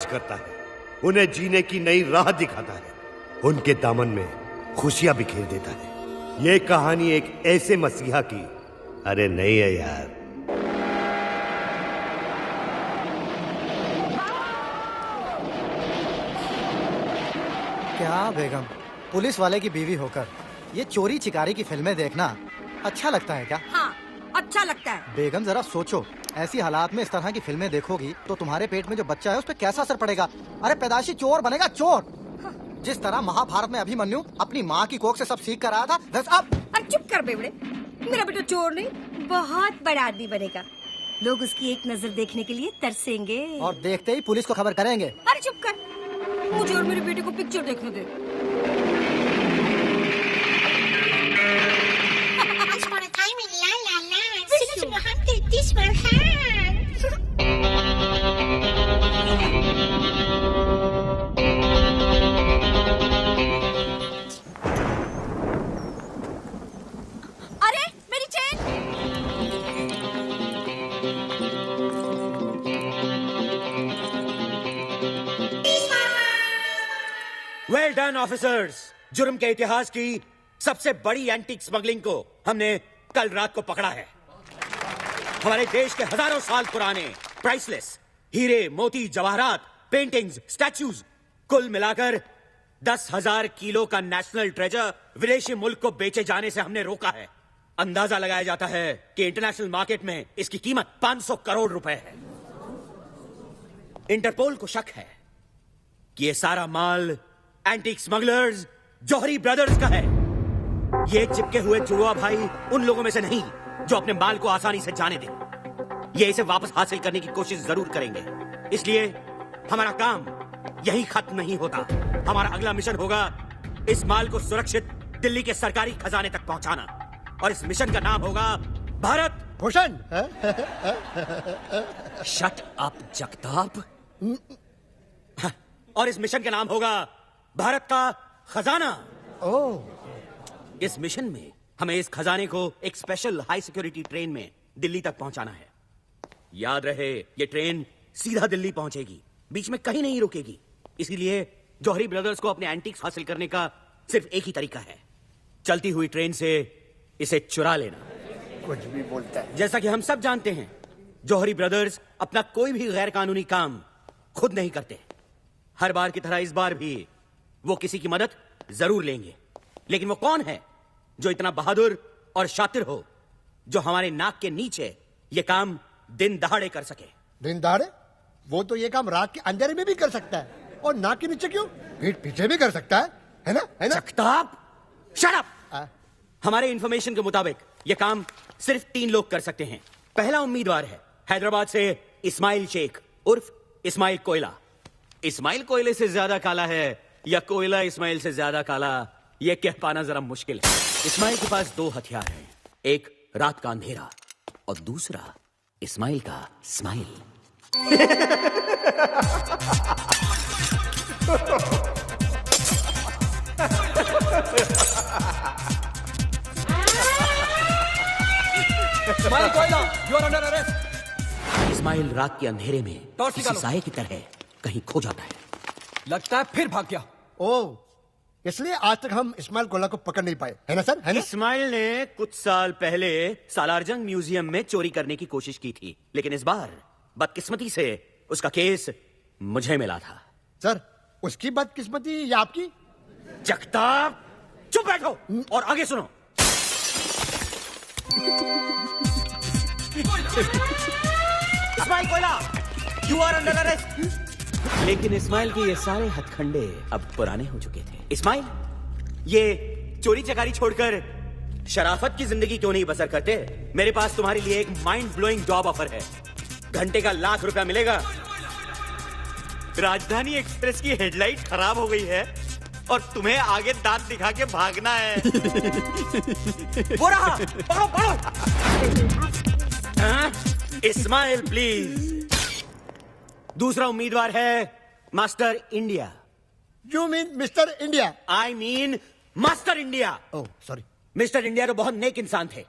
करता है, उन्हें जीने की नई राह दिखाता है, उनके दामन में खुशियां बिखेर देता है। ये कहानी एक ऐसे मसीहा की अरे नहीं है यार। क्या बेगम, पुलिस वाले की बीवी होकर ये चोरी चिकारी की फिल्में देखना अच्छा लगता है क्या? हाँ, अच्छा लगता है। बेगम जरा सोचो, ऐसी हालात में इस तरह की फिल्में देखोगी तो तुम्हारे पेट में जो बच्चा है उस पर कैसा असर पड़ेगा? अरे पैदाशी चोर बनेगा, चोर। जिस तरह महाभारत में अभिमन्यु अपनी माँ की कोख से सब सीख कर आया था, वैसे अब। अरे चुप कर बेवड़े, मेरा बेटा चोर नहीं, बहुत बड़ा आदमी बनेगा। लोग उसकी एक नजर देखने के लिए तरसेंगे और देखते ही पुलिस को खबर करेंगे। अरे चुप कर, मुझे और मेरे बेटे को पिक्चर देखने दे। अरे मेरी चेन! वेल डन ऑफिसर्स, जुर्म के इतिहास की सबसे बड़ी एंटीक स्मगलिंग को हमने कल रात को पकड़ा है। हमारे देश के हजारों साल पुराने प्राइसलेस हीरे, मोती, जवाहरात, पेंटिंग्स, स्टैच्यूज, कुल मिलाकर 10,000 किलो का नेशनल ट्रेजर विदेशी मुल्क को बेचे जाने से हमने रोका है। अंदाजा लगाया जाता है कि इंटरनेशनल मार्केट में इसकी कीमत 500 करोड़ रुपए है। इंटरपोल को शक है कि यह सारा माल एंटीक स्मगलर्स जौहरी ब्रदर्स का है। ये चिपके हुए जुड़वा भाई उन लोगों में से नहीं जो अपने माल को आसानी से जाने दें। ये इसे वापस हासिल करने की कोशिश जरूर करेंगे। इसलिए हमारा काम यही खत्म नहीं होता। हमारा अगला मिशन होगा इस माल को सुरक्षित दिल्ली के सरकारी खजाने तक पहुंचाना, और इस मिशन का नाम होगा भारत भूषण। Shut up Jagtap. और इस मिशन का नाम होगा भारत का खजाना। ओह। इस मिशन में हमें इस खजाने को एक स्पेशल हाई सिक्योरिटी ट्रेन में दिल्ली तक पहुंचाना है। याद रहे, ये ट्रेन सीधा दिल्ली पहुंचेगी, बीच में कहीं नहीं रुकेगी। इसीलिए जौहरी ब्रदर्स को अपने एंटीक्स हासिल करने का सिर्फ एक ही तरीका है, चलती हुई ट्रेन से इसे चुरा लेना। कुछ भी बोलता है। जैसा कि हम सब जानते हैं, जौहरी ब्रदर्स अपना कोई भी गैर कानूनी काम खुद नहीं करते। हर बार की तरह इस बार भी वो किसी की मदद जरूर लेंगे। लेकिन वो कौन है जो इतना बहादुर और शातिर हो, जो हमारे नाक के नीचे ये काम दिन दहाड़े कर सके? दिन दहाड़े? वो तो ये काम रात के अंधेरे में भी कर सकता है, और नाक के नीचे क्यों, पीठ पीछे भी कर सकता है ना? है ना? Jagtap, shut up. हमारे इंफॉर्मेशन के मुताबिक ये काम सिर्फ 3 लोग कर सकते हैं। पहला उम्मीदवार है हैदराबाद से इस्माइल शेख उर्फ इस्माइल कोयला। इस्माइल कोयले से ज्यादा काला है या कोयला इस्माइल से ज्यादा काला, यह कह पाना जरा मुश्किल है। इस्माइल के पास 2 हथियार हैं, एक रात का अंधेरा और दूसरा इस्माइल का स्माइल। इस्माइल कोयला, you are under arrest. Ismail रात के अंधेरे में किसी साये की तरह कहीं खो जाता है। लगता है फिर भाग गया। ओह, इसलिए आज तक हम इस्माइल कोयला को पकड़ नहीं पाए, है ना सर? है ना? इस्माइल ने कुछ साल पहले सालारजंग म्यूजियम में चोरी करने की कोशिश की थी, लेकिन इस बार बदकिस्मती से उसका केस मुझे मिला था। सर, उसकी बदकिस्मती या आपकी? जगताप, चुप बैठो और आगे सुनो। इस्माइल कोयला, यू आर अंडर अरेस्ट। लेकिन इस्माइल के ये सारे हथखंडे अब पुराने हो चुके थे। इस्माइल, ये चोरी चकारी छोड़कर शराफत की जिंदगी क्यों नहीं बसर करते? मेरे पास तुम्हारे लिए एक माइंड ब्लोइंग जॉब ऑफर है। घंटे का ₹1,00,000 मिलेगा। राजधानी एक्सप्रेस की हेडलाइट खराब हो गई है और तुम्हें आगे दांत दिखा के भागना है। वो रहा, पकड़ो पकड़ो। इस्माइल प्लीज। दूसरा उम्मीदवार है master India. You mean mister India? I mean master India. Oh sorry. Mister India तो बहुत नेक इंसान थे।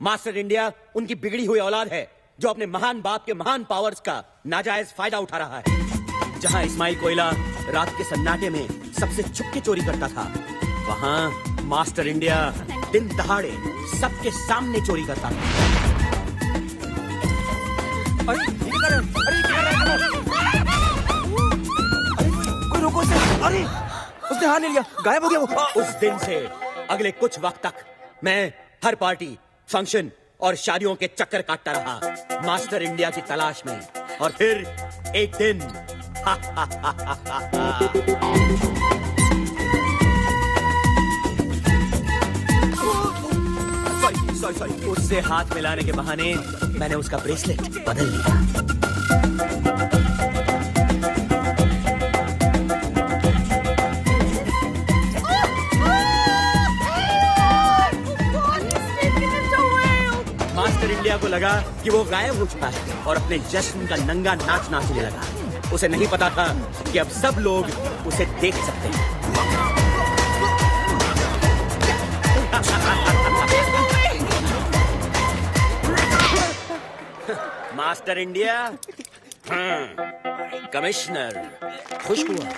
मास्टर इंडिया उनकी बिगड़ी हुई औलाद है जो अपने महान बाप के महान पावर्स का नाजायज फायदा उठा रहा है। जहां इस्माइल कोयला रात के सन्नाटे में सबसे छुपके चोरी करता था, वहां मास्टर इंडिया दिन दहाड़े सबके सामने चोरी करता था। अरे ये क्या कर रहे हैं? अरे ये क्या कर रहे हैं? कोई रोको उसे। अरे उसने हाथ ले लिया, गायब हो गया वो। उस दिन से अगले कुछ वक्त तक मैं हर पार्टी, फंक्शन और शादियों के चक्कर काटता रहा मास्टर इंडिया की तलाश में। और फिर एक दिन सॉरी उससे हाथ मिलाने के बहाने मैंने उसका ब्रेसलेट बदल लिया। मास्टर इंडिया को लगा कि वो गायब हो चुका है और अपने जश्न का नंगा नाच नाचने लगा। उसे नहीं पता था कि अब सब लोग उसे देख सकते हैं। मास्टर इंडिया, कमिश्नर, खुश हुआ।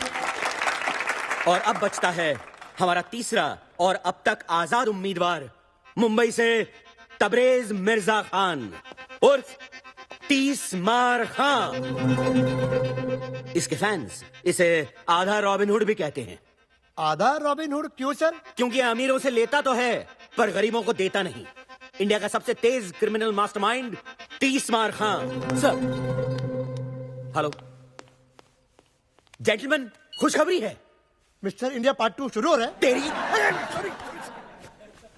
और अब बचता है हमारा तीसरा और अब तक आजाद उम्मीदवार, मुंबई से तबरेज मिर्जा खान उर्फ 30 मार खान। इसके फैंस इसे आधा रॉबिन हुड भी कहते हैं। आधा रॉबिन हुड क्यों सर? क्योंकि अमीरों से लेता तो है पर गरीबों को देता नहीं। इंडिया का सबसे तेज क्रिमिनल मास्टरमाइंड 30 मार खान। सर, हेलो जेंटलमैन, खुशखबरी है। मिस्टर इंडिया पार्ट 2 शुरू हो रहा है। तेरी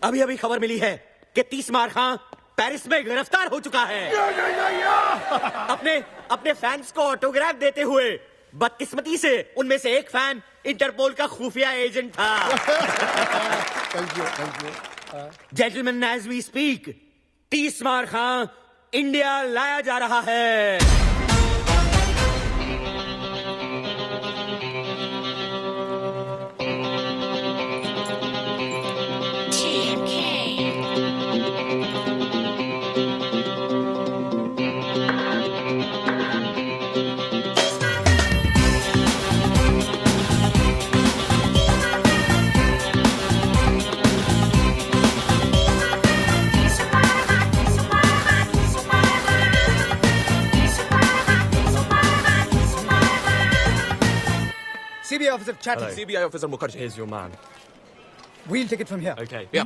अभी अभी खबर मिली है कि 30 मार खान पेरिस में गिरफ्तार हो चुका है। अपने फैंस को ऑटोग्राफ देते हुए। बदकिस्मती से उनमें से एक फैन इंटरपोल का खुफिया एजेंट था। जेंटलमैन, एज वी स्पीक 30 मार खान इंडिया लाया जा रहा है। CBI officer chatting. CBI officer Mukherjee. Here's your man. We'll take it from here. Okay. Yeah.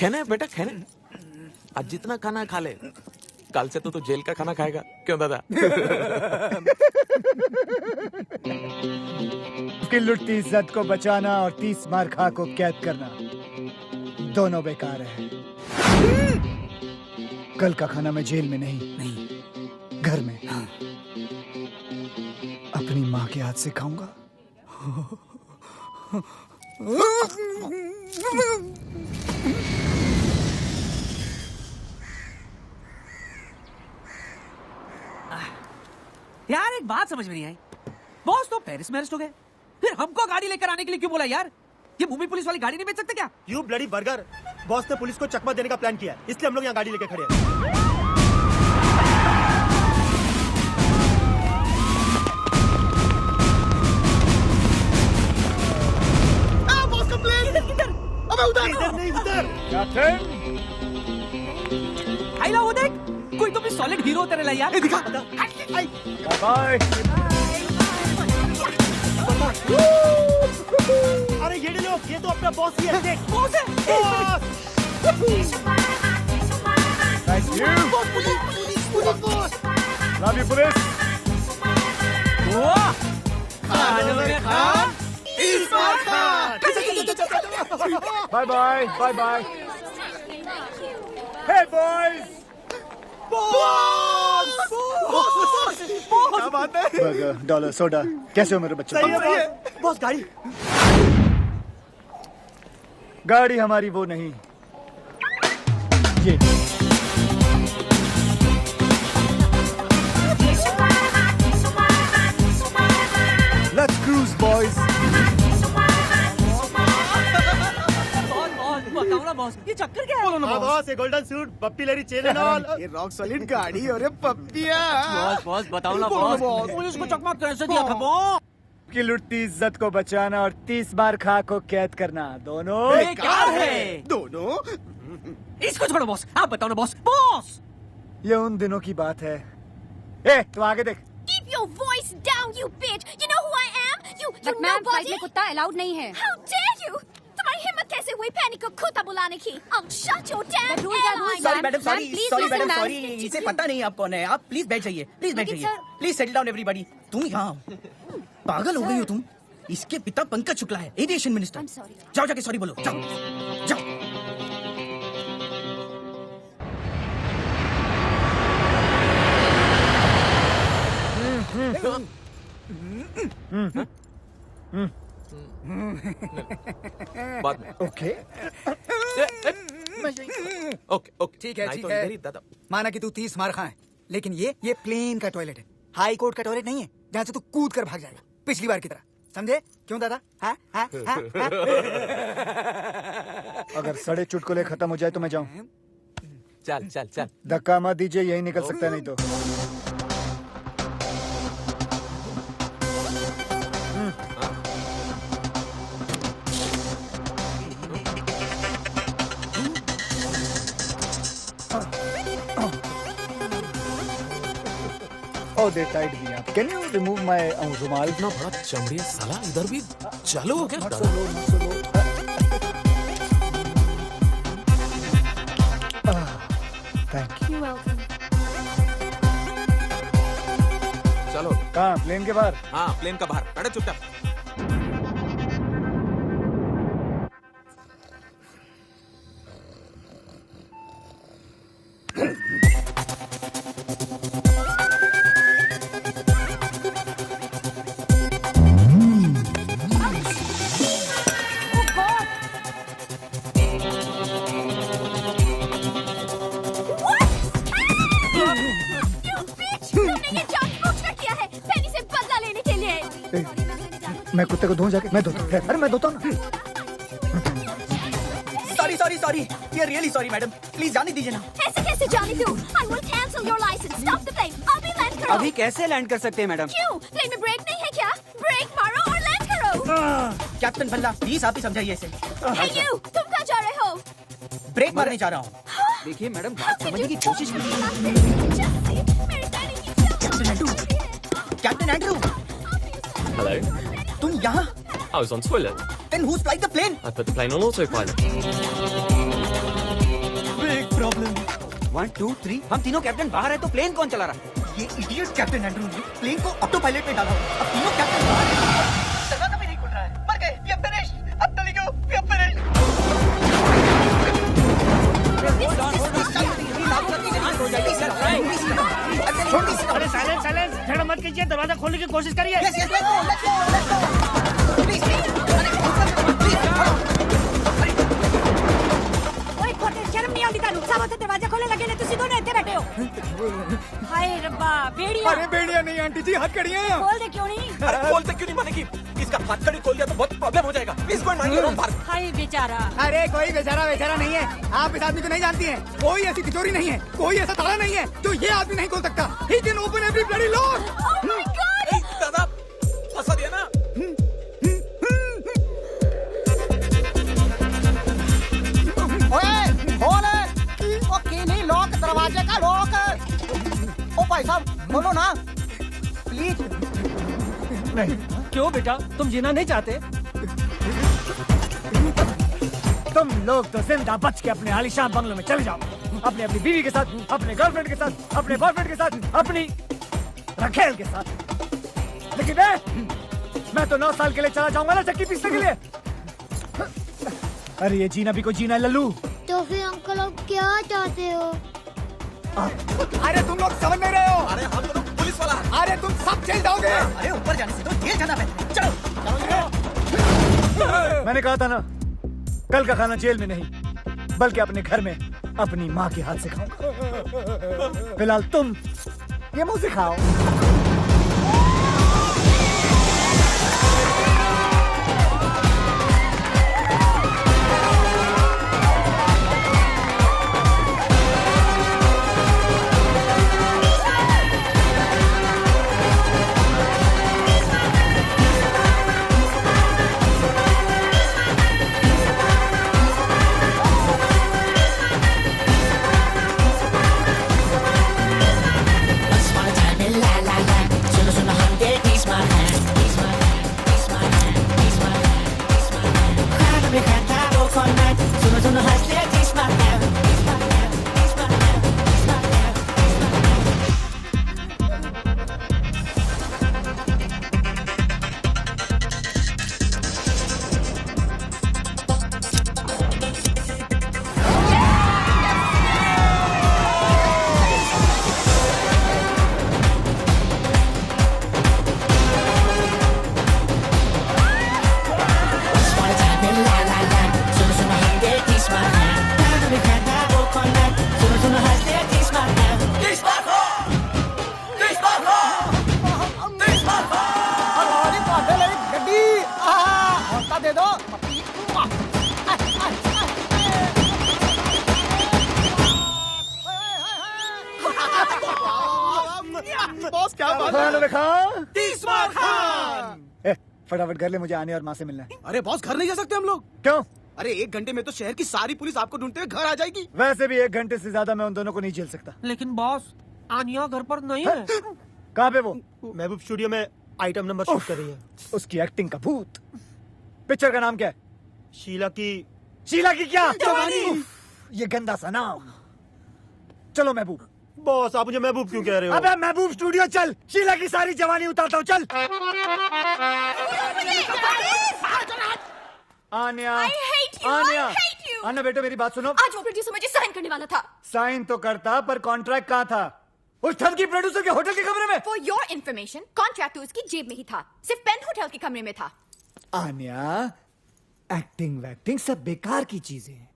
खाना है बेटा, खाना। आज जितना खाना खा ले, कल से तो तू जेल का खाना खाएगा। क्यों दादा? उसकी लुटती इज्जत को बचाना और 30 मार खा को कैद करना दोनों बेकार है। कल का खाना मैं जेल में नहीं, घर में अपनी माँ के हाथ से खाऊंगा। यार एक बात समझ में नहीं आई, बॉस तो पेरिस में अरेस्ट हो गए, फिर हमको गाड़ी लेकर आने के लिए क्यों बोला यार? ये मुंबई पुलिस वाली गाड़ी नहीं बेच सकते क्या? यू ब्लडी बर्गर, बॉस ने पुलिस को चकमा देने का प्लान किया, इसलिए हम लोग यहाँ गाड़ी लेके खड़े हैं। बॉस का प्लेन किधर? अबे उधर नहीं, उधर। आइला वो देख, कोई तो भी सॉलिड हीरो उतरे ला यार। दिखा। बाय। अरे ये लोग, ये तो अपना बॉस ही है। देख, बॉस है। Thank you. Boss. Love you, police. वाह, खाने में खान, इस बार Khan. Bye bye. Bye bye. Hey boys. क्या बात है? बर्गर, डॉलर, सोडा, कैसे हो मेरे बच्चे? सही है बॉस। गाड़ी गाड़ी हमारी वो नहीं, ये। Let's cruise, boys. बताओ ना बॉस, ये चक्कर क्या है? बोलो ना हाँ बॉस। बॉस, ये गोल्डन सूट, पप्पी लरी चेन एंड ऑल। ये रॉक सॉलिड गाड़ी और ये पप्पिया। बॉस बताओ ना बॉस, पुलिस को चकमा कैसे दिया था बॉस? की लुटती इज्जत को बचाना और 30 बार खा को कैद करना दोनों बेकार है। दोनों? इसको छोड़ो बॉस, आप बताओ ना बॉस। बॉस ये उन दिनों की बात है। ए तू आगे देख। Keep your voice down, you bitch. You know who I am? You nobody. में कुत्ता अलाउड नहीं है। How dare you? तुम्हारी हिम्मत कैसे हुई पैनी को कुत्ता बुलाने की? I'll shut your damn rules are rules, ass. Sorry madam, sorry please sorry listen, madam, ma'am. Sorry, इसे पता नहीं आप कौन है। आप प्लीज बैठ जाइए, प्लीज बैठ लेकिन जाइए, प्लीज सेटल डाउन एवरीबॉडी। तुम यहाँ पागल हो गई हो तुम? इसके पिता पंकज शुक्ला है, एविएशन मिनिस्टर। I'm sorry. जाओ जाके सॉरी बोलो, जाओ जाओ। बाद में। ओके ओके ओके ठीक है, नहीं ठीक तो है। इधर ही दादा। माना कि तू 30 मार खा है, लेकिन ये प्लेन का टॉयलेट है, हाई कोर्ट का टॉयलेट नहीं है जहाँ से तू कूद कर भाग जाएगा पिछली बार की तरह। समझे? क्यों दादा? हाँ हाँ हाँ हाँ। अगर सड़े चुटकुले खत्म हो जाए तो मैं जाऊं। चल चल चल। धक्का मत दीजिए, यही निकल सकता है नहीं तो। Oh, they tied me up. Can you remove my रुमाल? इतना बड़ा चमड़िया साला इधर भी चालू हो गया। Not so low, not so low. Thank you. You're welcome. चलो। कहाँ? प्लेन के बाहर? हाँ प्लेन का बाहर, बैठो चुपचाप। मैं कुत्ते को धोऊं जाके? मैं धोता हूँ। अरे मैं धोता हूँ ना। सॉरी सॉरी सॉरी, ये रियली सॉरी मैडम, प्लीज जाने दीजिए ना। ऐसे कैसे जाने दूँ? I will cancel your license. Stop the plane. अभी लैंड करो। अभी कैसे लैंड कर सकते हैं मैडम? क्यों? प्लेन में ब्रेक नहीं है क्या? ब्रेक मारो और लैंड करो। कैप्टन भल्ला, प्लीज आप ही समझाइए इसे। Hey you, तुम कहाँ जा रहे हो? ब्रेक मारने जा रहा हूँ। देखिए मैडम, बात समझने की कोशिश कीजिए। Captain Andrew, Hello. तुम यहाँ? I was on toilet. Then who's flying the plane? I put the plane on autopilot. Big problem. 1, 2, 3, हम तीनों कैप्टन बाहर है तो प्लेन कौन चला रहा है? ये इडियट कैप्टन एंड्रू ने प्लेन को ऑटो पायलट में डाला। अब तीनों कैप्टन बाहर हैं। दरवाजा भी नहीं खुल रहा है। मर गए, we are finished. अब telling you, we are finished. अरे साइलेंस साइलेंस, झगड़ा मत कीजिए, दरवाजा खोलने की कोशिश करिए। Yes, yes, let's go, let's go, let's go. Please, ओए खोटे, शर्म नहीं आती तानू? सामने दरवाजा खोले लगे ने तुसी दोनों इतने बैठे हो। हाय रब्बा, बेड़िया। अरे बेड़िया नहीं आंटी जी, हथकड़ियाँ हैं। खोल दे क्यों नहीं? अरे खोलते क्यों नहीं मानेगी? इसका हथकड़ी खोल दिया तो बहुत प्रॉब्लम हो जाएगा। Please go and mind your own बात। हाय बेचारा। अरे कोई बेचारा बेचारा नहीं है, आप इस आदमी को नहीं जानती हैं। कोई ऐसी तिजोरी नहीं है, कोई ऐसा ताला नहीं है जो ये आदमी नहीं खोल सकता। He can open every bloody lock. Oh my God! ए, दादा फंसा दिया ना। ओए, खोल। ओ कीली लॉक, दरवाजे का लॉक। ओ भाई साहब, खोलो ना, प्लीज। नहीं। क्यों बेटा, तुम जीना नहीं चाहते? तुम लोग तो जिंदा बच के अपने आलीशान बंगलों में चले जाओ, अपनी अपनी बीवी के साथ, अपने गर्लफ्रेंड के साथ, अपने बॉयफ्रेंड के साथ, अपनी रखेल के साथ। लेकिन मैं तो 9 साल के लिए चला जाऊंगा ना चक्की पीसने के लिए। अरे ये जीना भी को जीना है लल्लू। तो फिर अंकल आप क्या चाहते हो? अरे तुम लोग समझ नहीं रहे हो। अरे हम लोग पुलिस वाला। अरे तुम सब जेल जाओगे। अरे ऊपर जाने से तो जेल जाना पहले। चलो मैंने कहा था ना, कल का खाना जेल में नहीं बल्कि अपने घर में अपनी माँ के हाथ से खाऊंगा। फिलहाल तुम ये मुंह से खाओ। सुनो हंसले किस मार दे दो। बॉस क्या बात है? 30 मार खान। फटाफट कर ले, मुझे आने और माँ से मिलना है। अरे बॉस घर नहीं जा सकते हम लोग? क्यों? अरे 1 घंटे में तो शहर की सारी पुलिस आपको ढूंढते हुए घर आ जाएगी। वैसे भी 1 घंटे से ज्यादा मैं उन दोनों को नहीं झेल सकता। लेकिन बॉस आनिया घर पर नहीं है। कहाँ पे वो? महबूब स्टूडियो में आइटम नंबर शूट कर रही है। उसकी एक्टिंग का भूत। पिक्चर का नाम क्या है? शीला की क्या? ये गंदा सा नाम। चलो महबूब। बॉस आप मुझे महबूब क्यों कह रहे हो? अबे महबूब स्टूडियो चल, शीला की सारी जवानी उतारता हूँ, चल। आन्या, आन्या बेटा मेरी बात सुनो। आज वो प्रोड्यूसर मुझे साइन करने वाला था। साइन तो करता, पर कॉन्ट्रैक्ट कहाँ था? उस ठग की प्रोड्यूसर के होटल के कमरे में। फॉर योर इन्फॉर्मेशन, कॉन्ट्रैक्ट तो उसकी जेब में ही था, सिर्फ पेन होटल के कमरे में था। आन्या, एक्टिंग वैक्टिंग सब बेकार की चीजें हैं।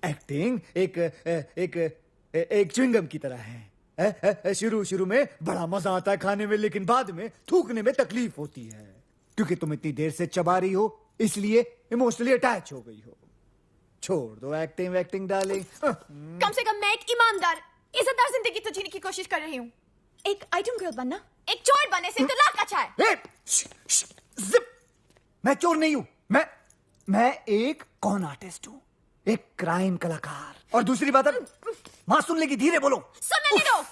एक्टिंग एक च्युइंगम की तरह है। शुरू में बड़ा मजा आता है खाने में, लेकिन बाद में थूकने में तकलीफ होती है, क्योंकि तुम इतनी देर से चबा रही हो, इसलिए इमोशनली अटैच हो गई हो। छोड़ दो एक्टिंग वैक्टिंग डार्लिंग। कम से कम मैं एक ईमानदार, इज्जतदार जिंदगी तो जीने की कोशिश कर रही हूँ। एक आइटम गर्ल बनना एक चोर बनने से तो लाख अच्छा है। मैं चोर नहीं हूँ, मैं एक कॉन आर्टिस्ट हूँ, एक क्राइम कलाकार। और दूसरी बात, माँ सुन लेगी, धीरे बोलो। सुनने दो।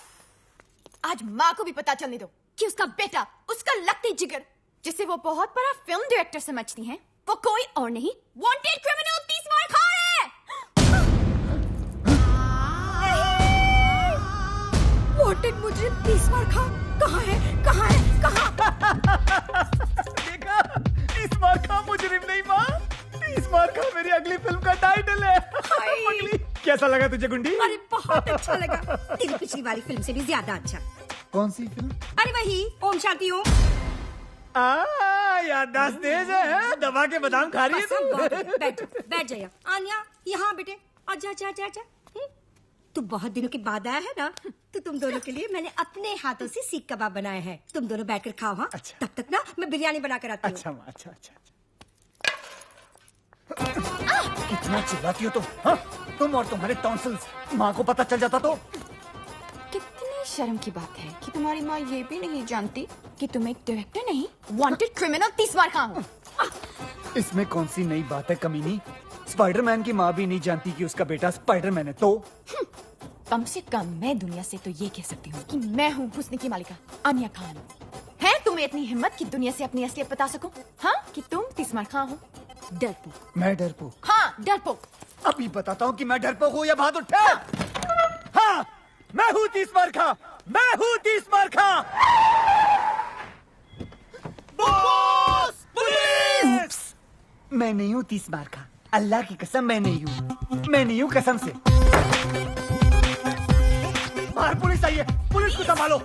आज माँ को भी पता चलने दो कि उसका बेटा, उसका लकड़ी जिगर, जिसे वो बहुत बड़ा फिल्म डायरेक्टर समझती हैं, वो कोई और नहीं, वांटेड क्रिमिनल 30 मार खा है। वांटेड मुजरिम 30 मार खा कहाँ है? देखा, 30 मार खा मुजरिम नहीं माँ, 30 मार खा मेरी अगली फिल्म का टाइटल है। कैसा लगा तुझे गुंडी? अरे बहुत अच्छा लगा, तेरी पिछली वाली फिल्म से भी ज्यादा अच्छा। कौन सी फिल्म? अरे वही ओम शांति ओम। याददाश्त तेज है, दबा के बादाम खा रही है तू। बैठ जाइए। आन्या यहाँ बेटे, आजा। तू बहुत दिनों के बाद आया है ना, तो तुम दोनों के लिए मैंने अपने हाथों से सीख कबाब बनाए हैं। तुम दोनों बैठकर खाओ। हाँ, अच्छा। तब तक ना मैं बिरयानी बना कर आती हूँ। अच्छा माँ, अच्छा। कितना चिल्लाती हो तुम? हाँ? तुम और तुम्हारे टॉन्सिल्स, माँ को पता चल जाता तो? कितनी शर्म की बात है कि तुम्हारी माँ ये भी नहीं जानती कि तुम एक डायरेक्टर नहीं, वांटेड क्रिमिनल 30 मार खा हो। इसमें कौन सी नई बात है कमीनी? स्पाइडरमैन की माँ भी नहीं जानती कि उसका बेटा स्पाइडरमैन है तो? कम से कम मैं दुनिया से तो ये कह सकती हूँ कि मैं हूँ हुस्न की मालिका आन्या खान। है तुम्हें इतनी हिम्मत कि दुनिया से अपनी असलियत बता सको? हाँ, कि तुम 30 मार खा हो? डरपोक। मैं डरपोक? हाँ, डरपोक। अभी बताता हूँ कि मैं डरपोक हूँ या बहादुर ठा। हाँ, मैं हूँ 30 मार खा, मैं हूँ 30 मार खा। पुलिस! मैं नहीं हूँ 30 मार खा, अल्लाह की कसम मैं नहीं हूँ कसम से। बाहर पुलिस आई है, पुलिस को संभालो।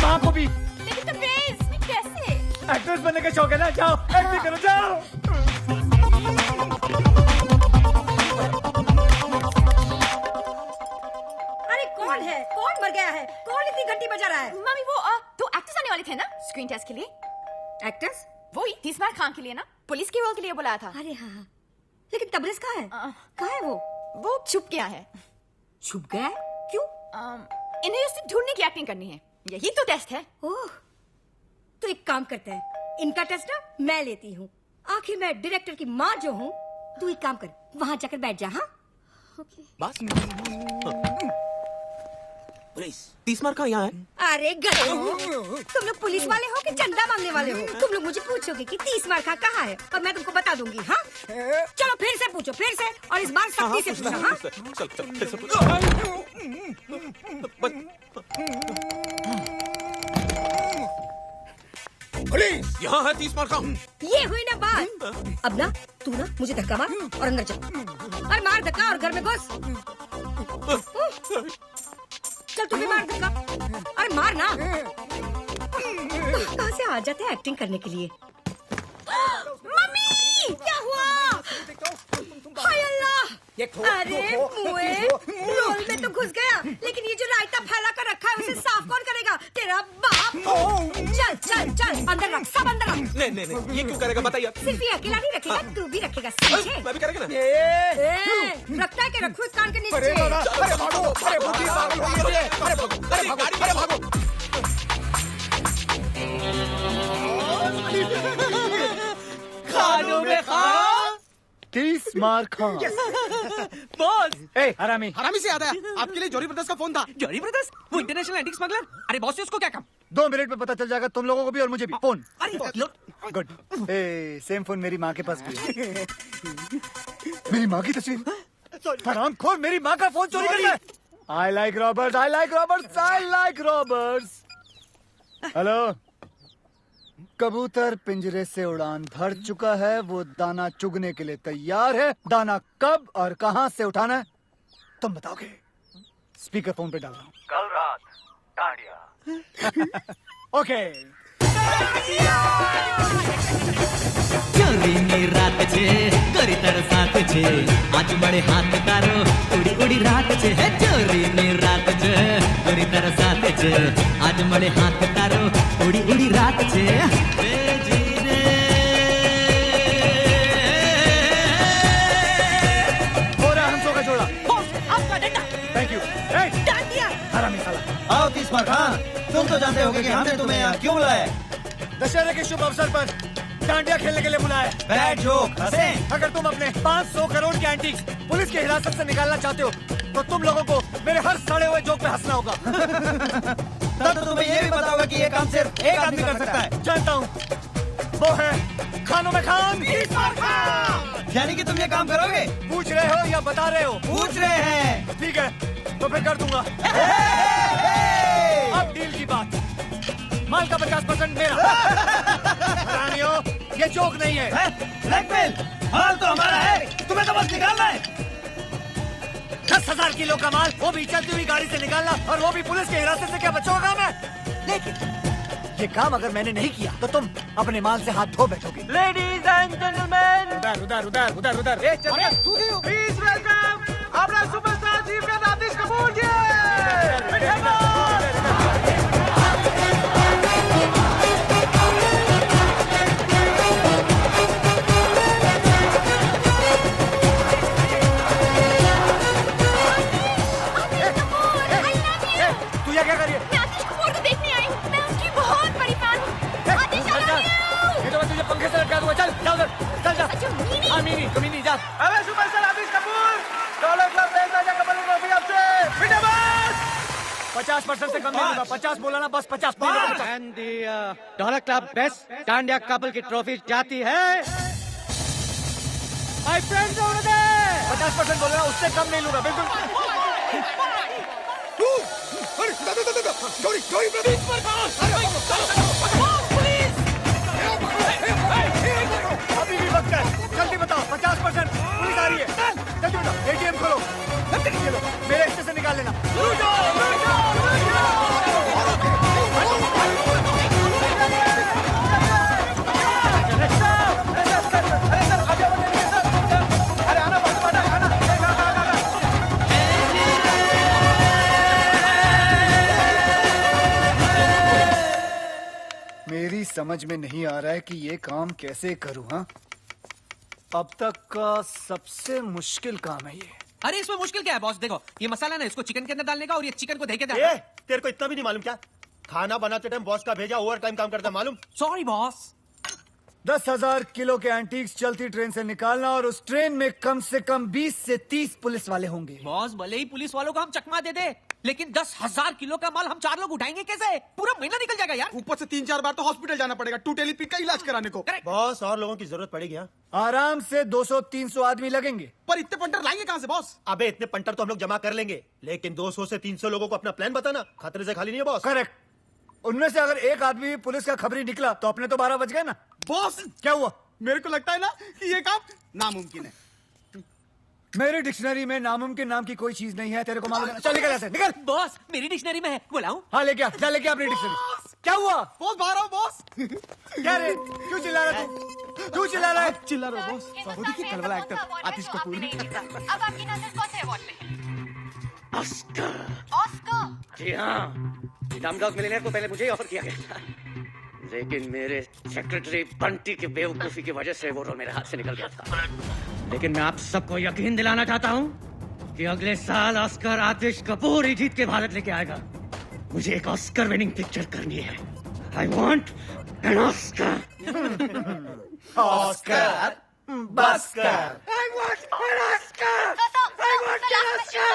माँ को भी। लेकिन तो कैसे? एक्ट्रेस बनने का शौक है ना, जाओ एक्टिंग करो, जाओ। अरे कौन है? कौन मर गया है? कौन इतनी घंटी बजा रहा है? मम्मी वो तो एक्टर्स आने वाले थे ना स्क्रीन टेस्ट के लिए। एक्टर्स? वही 30 मार खान के लिए ना, पुलिस के रोल के लिए बुलाया था। अरे हाँ, लेकिन तबरेज कहाँ है? कहाँ है वो छुप गया है। छुप गया है? क्यों? इन्हें उसे ढूंढने की एक्टिंग करनी है, यही तो टेस्ट है। ओह, तो एक काम करते हैं, इनका टेस्ट ना मैं लेती हूँ। आखिर मैं डायरेक्टर की माँ जो हूँ। तू एक काम कर, वहाँ जाकर बैठ जा। हाँ, बस पुलिस। 30 मार का यहाँ है? अरे गधो, तुम लोग पुलिस वाले हो कि चंदा मांगने वाले हो? तुम लोग मुझे पूछोगे कि 30 मार का कहाँ है और मैं तुमको बता दूंगी। हाँ चलो फिर से पूछो, फिर से, और इस बार सख्ती से पूछो। हाँ चल फिर से पूछो। पुलिस यहाँ है 30 मार का। ये हुई ना बात। अब ना तू ना मुझे धक्का मार और अंदर चल, और मार धक्का और घर में घुस। चल तू भी मार धक्का, अरे मार ना। कहाँ से आ जाते हैं एक्टिंग करने के लिए। मम्मी क्या हुआ? हाय अल्लाह, अरे मुए रोल में तो घुस गया, लेकिन ये जो रायता फैला कर रखा है उसे साफ कौन करेगा? तेरा बाप। चल चल चल अंदर रख, सब अंदर रख। नहीं ये क्यों करेगा बताइए। सिर्फ ये अकेला नहीं रखेगा, तू भी रखेगा, समझे? मैं भी करेगा ना। रखता है कि रखो इस कान के नीचे। अरे भागो, अरे बुद्धि पागल हो गई है। अरे भागो। खानों में खाओ 30 मार खा। बॉस। हरामी से याद आया, आपके लिए जॉरी ब्रदर्स का फोन था। जॉरी ब्रदर्स वो इंटरनेशनल एंटीक स्मगलर। अरे बॉस से उसको क्या काम? 2 मिनट में पता चल जाएगा तुम लोगों को भी और मुझे भी। फोन। अरे गुड। सेम फोन मेरी माँ के पास भी है। मेरी माँ की तस्वीर। हरामखोर मेरी माँ का फोन चोरी करता है। I like robbers. हेलो, कबूतर पिंजरे से उड़ान भर चुका है, वो दाना चुगने के लिए तैयार है। दाना कब और कहां से उठाना है तुम बताओगे। स्पीकर फोन पे डाल रहा हूँ। कल रात टांडिया। ओके। ચોરીની રાત છે કરી તારો સાથ છે આજ મળે હાથ તારો ઉડી ઉડી રાત છે હે ચોરીની રાત છે કરી તારો સાથ છે આજ મળે હાથ તારો ઉડી ઉડી રાત છે રે જીરે पूरा हम का जोड़ा। बॉस आपका डंडा। Thank you. डांडिया। हरामी साला। आओ 30 मार खान, तुम तो जानते होगे कि हमने तुम्हें यहाँ क्यों बुलाया। दशहरे के शुभ अवसर पर डांडिया खेलने के लिए बुलाया। बैड जोक हंसे। अगर तुम अपने 500 करोड़ के एंटीक पुलिस की हिरासत से निकालना चाहते हो तो तुम लोगों को मेरे हर सड़े हुए जोक पे हंसना होगा। तब तो तुम्हें ये भी पता होगा कि ये काम सिर्फ एक आदमी कर सकता है। जानता हूँ, वो है खानों में खान। यानी कि तुम ये काम करोगे? पूछ रहे हो या बता रहे हो? पूछ रहे हैं। ठीक है तो फिर कर दूंगा। अब डील की बात, माल का 50% मेरा। रानियों, ये जोक नहीं है। ब्लैकमेल। माल तो हमारा है, तुम्हें तो बस निकालना है। 10,000 किलो का माल, वो भी चलती हुई गाड़ी से निकालना, और वो भी पुलिस की हिरासत से। क्या बच्चों का काम है? लेकिन ये काम अगर मैंने नहीं किया तो तुम अपने माल से हाथ धो बैठोगे। लेडीज एंड जेंटलमैन, उधर। प्लीज वेलकम अपना सुपरस्टार चीफ का आतिश कपूर जी। तू यहाँ क्या कर रही है? मैं आतिश कपूर को देखने आई हूँ। मैं उसकी बहुत बड़ी फैन हूँ। आतिश I love you। ये तो मैं तुझे पंखे से लटका दूंगा। चल जा उधर, चल जा। अच्छा मीनी। हाँ मीनी जा। अबे सुपरस्टार आतिश कपूर, डॉलर क्लब रेड राजा कमल ट्रॉफी आपसे। 50% से कम नहीं होगा। 50 बोला ना, बस 50। Dollar club best dandiya couple की ट्रॉफी जाती है माय फ्रेंड्स ओवर देयर। 50% बोल रहा, उससे कम नहीं लूंगा बिल्कुल। अभी भी वक्त है, जल्दी बताओ। 50% पुलिस आ रही है, जल्दी बताओ। ATM खोलो, ये लो, मेरे हिस्से से निकाल लेना। मेरी समझ में नहीं आ रहा है कि ये काम कैसे करूं। हाँ, अब तक का सबसे मुश्किल काम है ये। अरे इसमें मुश्किल क्या है बॉस? देखो ये मसाला ना, इसको चिकन के अंदर डालने का और ये चिकन को दे के ए, तेरे को इतना भी नहीं मालूम क्या? खाना बनाते टाइम बॉस का भेजा ओवर टाइम काम करता है, मालूम? Sorry boss. 10,000 किलो के एंटीक्स चलती ट्रेन से निकालना, और उस ट्रेन में कम से कम 20 से 30 पुलिस वाले होंगे। बॉस भले ही पुलिस वालों को हम चकमा दे दे, लेकिन 10,000 किलो का माल हम 4 लोग उठाएंगे कैसे? पूरा महीना निकल जाएगा यार। ऊपर से 3-4 बार तो हॉस्पिटल जाना पड़ेगा टूटेली पीट का इलाज कराने को। बॉस और लोगों की जरूरत पड़ेगी। हाँ आराम से 200-300 आदमी लगेंगे। पर इतने पंटर लाएंगे कहाँ से बॉस? अबे इतने पंटर तो हम लोग जमा कर लेंगे, लेकिन 200 से 300 लोगों को अपना प्लान बताना खतरे से खाली नहीं है बॉस। करेक्ट। उनमें से अगर एक आदमी भी पुलिस का खबरी निकला तो अपने तो 12 बज गए ना। बॉस क्या हुआ? मेरे को लगता है ना कि ये काम नामुमकिन है। मेरी डिक्शनरी में नामुमकिन नाम की कोई चीज नहीं है, तेरे को मालूम है? चल निकल ऐसे, निकल। बॉस मेरी डिक्शनरी में है, बुलाऊं? हाँ लेके आ, जा लेके आ अपनी डिक्शनरी। क्या हुआ? बॉस बाहर आओ बॉस। क्या रे, क्यों चिल्ला रहा तू? क्यों चिल्ला रहा है? चिल्ला रहा बॉस। वो देखिए कल वाला एक्टर आतिश कपूर। अब आपकी नजर कौन से अवार्ड पे है? ऑस्कर। जी हाँ, डमडॉग मिलियनेयर को पहले मुझे ही ऑफर किया गया था, लेकिन मेरे सेक्रेटरी बंटी की बेवकूफी की वजह से वो रोल मेरे हाथ से निकल गया था। लेकिन मैं आप सबको यकीन दिलाना चाहता हूँ कि अगले साल ऑस्कर आतिश कपूर ही जीत के भारत लेके आएगा। मुझे एक ऑस्कर विनिंग पिक्चर करनी है। I want an Oscar. Oscar बस्कर। I want an Oscar! I want an Oscar!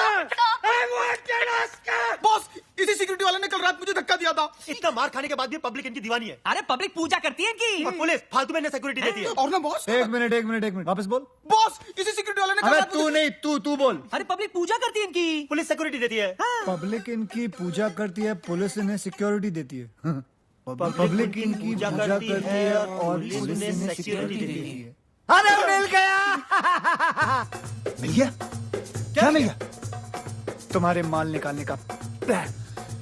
I want an Oscar! Boss इसी सिक्योरिटी वाले ने कल रात मुझे धक्का दिया था। इतना मार खाने के बाद भी पब्लिक इनकी दीवानी है। अरे पब्लिक पूजा करती है इनकी। और पुलिस फालतू में सिक्योरिटी देती है। और ना बॉस। एक मिनट वापस बोल। बॉस इसी सिक्योरिटी वाले ने कल अबे रात तू नहीं, तू बोल। अरे पब्लिक पूजा करती है इनकी। पुलिस सिक्योरिटी देती है। पब्लिक इनकी पूजा करती है, पुलिस इन्हें सिक्योरिटी देती है। पब्लिक इनकी पूजा करती है और पुलिस इन्हें सिक्योरिटी देती है। अरे मिल गया। मिल गया? क्या मिल गया? तुम्हारे माल निकालने का प्लान।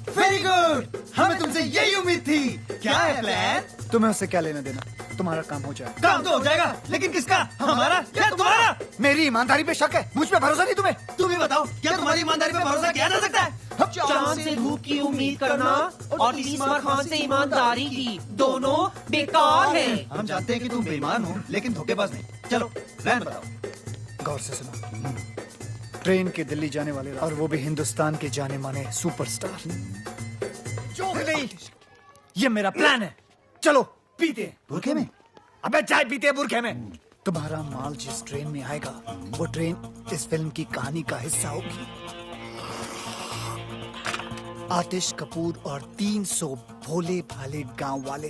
वेरी गुड, हमें तुमसे यही उम्मीद थी। क्या है प्लान? तुम्हें उससे क्या लेना देना, तुम्हारा काम हो जाए। काम तो हो जाएगा, लेकिन किसका? हमारा या तुम्हारा? मेरी ईमानदारी पे शक है, मुझ पे भरोसा नहीं तुम्हें? तुम ही बताओ, क्या तुम्हारी ईमानदारी पे भरोसा किया जा सकता है? चांद से धूप की उम्मीद करना और तीसरा खान से ईमानदारी की, दोनों बेकार है। हम जानते हैं कि तुम बेईमान हो, लेकिन धोखेबाज नहीं। चलो प्लान बताओ। गौर से सुनो। ट्रेन के दिल्ली जाने वाले और वो भी हिंदुस्तान के जाने माने सुपरस्टार। नहीं, ये मेरा प्लान है। चलो पीते हैं। बुरखे में? अबे चाय पीते हैं बुरखे में। तुम्हारा माल जिस ट्रेन में आएगा वो ट्रेन इस फिल्म की कहानी का हिस्सा होगी। आतिश कपूर और 300 भोले भाले गांव वाले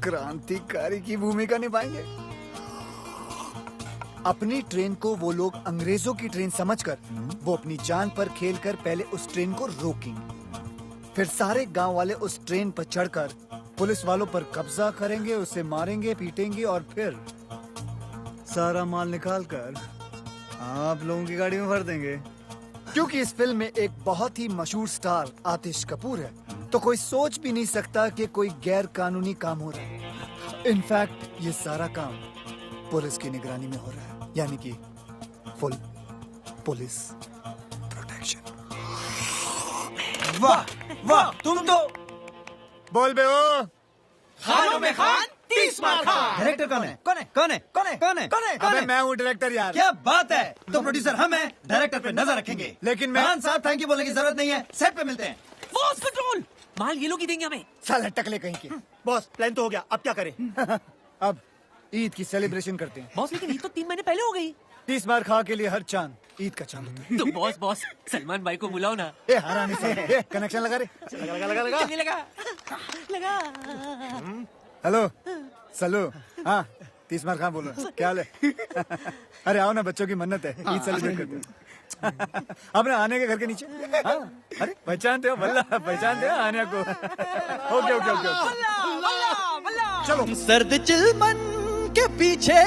क्रांतिकारी की भूमिका निभाएंगे। अपनी ट्रेन को वो लोग अंग्रेजों की ट्रेन समझकर वो अपनी जान पर खेलकर पहले उस ट्रेन को रोकेंगे। फिर सारे गांव वाले उस ट्रेन पर चढ़कर पुलिस वालों पर कब्जा करेंगे, उसे मारेंगे, पीटेंगे और फिर सारा माल निकालकर आप लोगों की गाड़ी में भर देंगे। क्योंकि इस फिल्म में एक बहुत ही मशहूर स्टार आतिश कपूर है, तो कोई सोच भी नहीं सकता कि कोई गैर कानूनी काम हो रहा है। इनफैक्ट ये सारा काम पुलिस की निगरानी में हो रहा है, यानी कि फुल पुलिस प्रोटेक्शन। वाह वाह, तुम तो बोल बे ओ। खानों में खान, 30 मार खान। डायरेक्टर कौन है? कौन है? कौन है? कौन है? कौन है? कौन है? अबे मैं हूँ डायरेक्टर यार। क्या बात है, तो प्रोड्यूसर हम हैं, डायरेक्टर पे नजर रखेंगे। लेकिन मैं खान साहब थैंक यू बोलने की जरूरत नहीं है, सेट पे मिलते हैं। बॉस कंट्रोल, माल ये लोग ही देंगे हमें। साला टकले कहीं के। बॉस प्लान तो हो गया, अब क्या करें? अब ईद की सेलिब्रेशन करते हैं। बॉस लेकिन ईद तो 3 महीने पहले हो गई। 30 मार खा के लिए हर चांद ईद का चांद होता है। तो बॉस सलमान भाई को बुलाओ ना। ए हरामी से, ए कनेक्शन लगा रे। लगा। हेलो सलो। हाँ 30 मार खान बोल रहा हूँ, क्या हाल है? अरे आओ ना, बच्चों की मन्नत है, ईद सेलिब्रेट करते हैं। अपने आने के घर के नीचे। हाँ अरे पहचानते हो बल्ला, पहचानते हो आने को। ओके। चलो सर्द चिलमन के पीछे।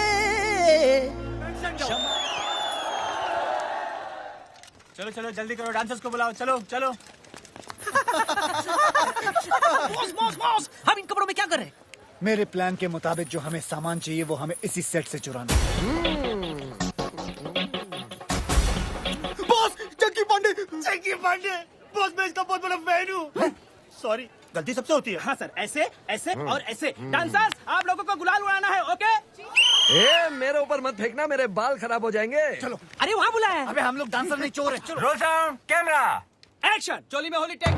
चलो जल्दी करो, डांसर्स को बुलाओ। चलो बॉस हम इन कपड़ों में क्या कर रहे हैं? मेरे प्लान के मुताबिक जो हमें सामान चाहिए वो हमें इसी सेट से चुराना है। बॉस जग्गी पांडे। बॉस मैं इसका बहुत बड़ा फैन हूँ। सॉरी, गलती सबसे होती है। हाँ सर, ऐसे और ऐसे। डांसर्स आप लोगों को गुलाल उड़ाना है, ओके? ए, मेरे ऊपर मत फेंकना, मेरे बाल खराब हो जाएंगे। चलो। अरे वहाँ बुलाया है। अबे हम लोग डांसर नहीं, चोर है। चलो रोल साउंड, कैमरा, एक्शन। चोली में होली, टेक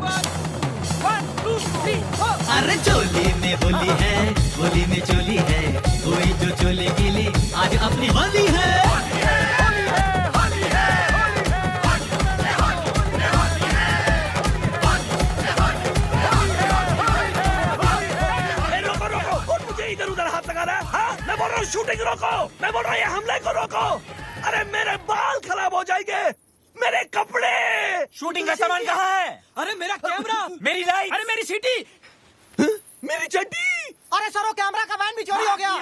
1 2 3 4। अरे चोली में होली है, होली में चोली है, कोई जो चोली गिली आज अपनी होली है। शूटिंग रोको, मैं बोल रहा हूँ ये हमले को रोको। अरे मेरे बाल खराब हो जाएंगे, मेरे कपड़े। शूटिंग का सामान कहाँ है? अरे मेरा कैमरा, मेरी लाइट, अरे मेरी सीटी, मेरी चड्डी। अरे सर वो कैमरा का वैन भी चोरी हो गया।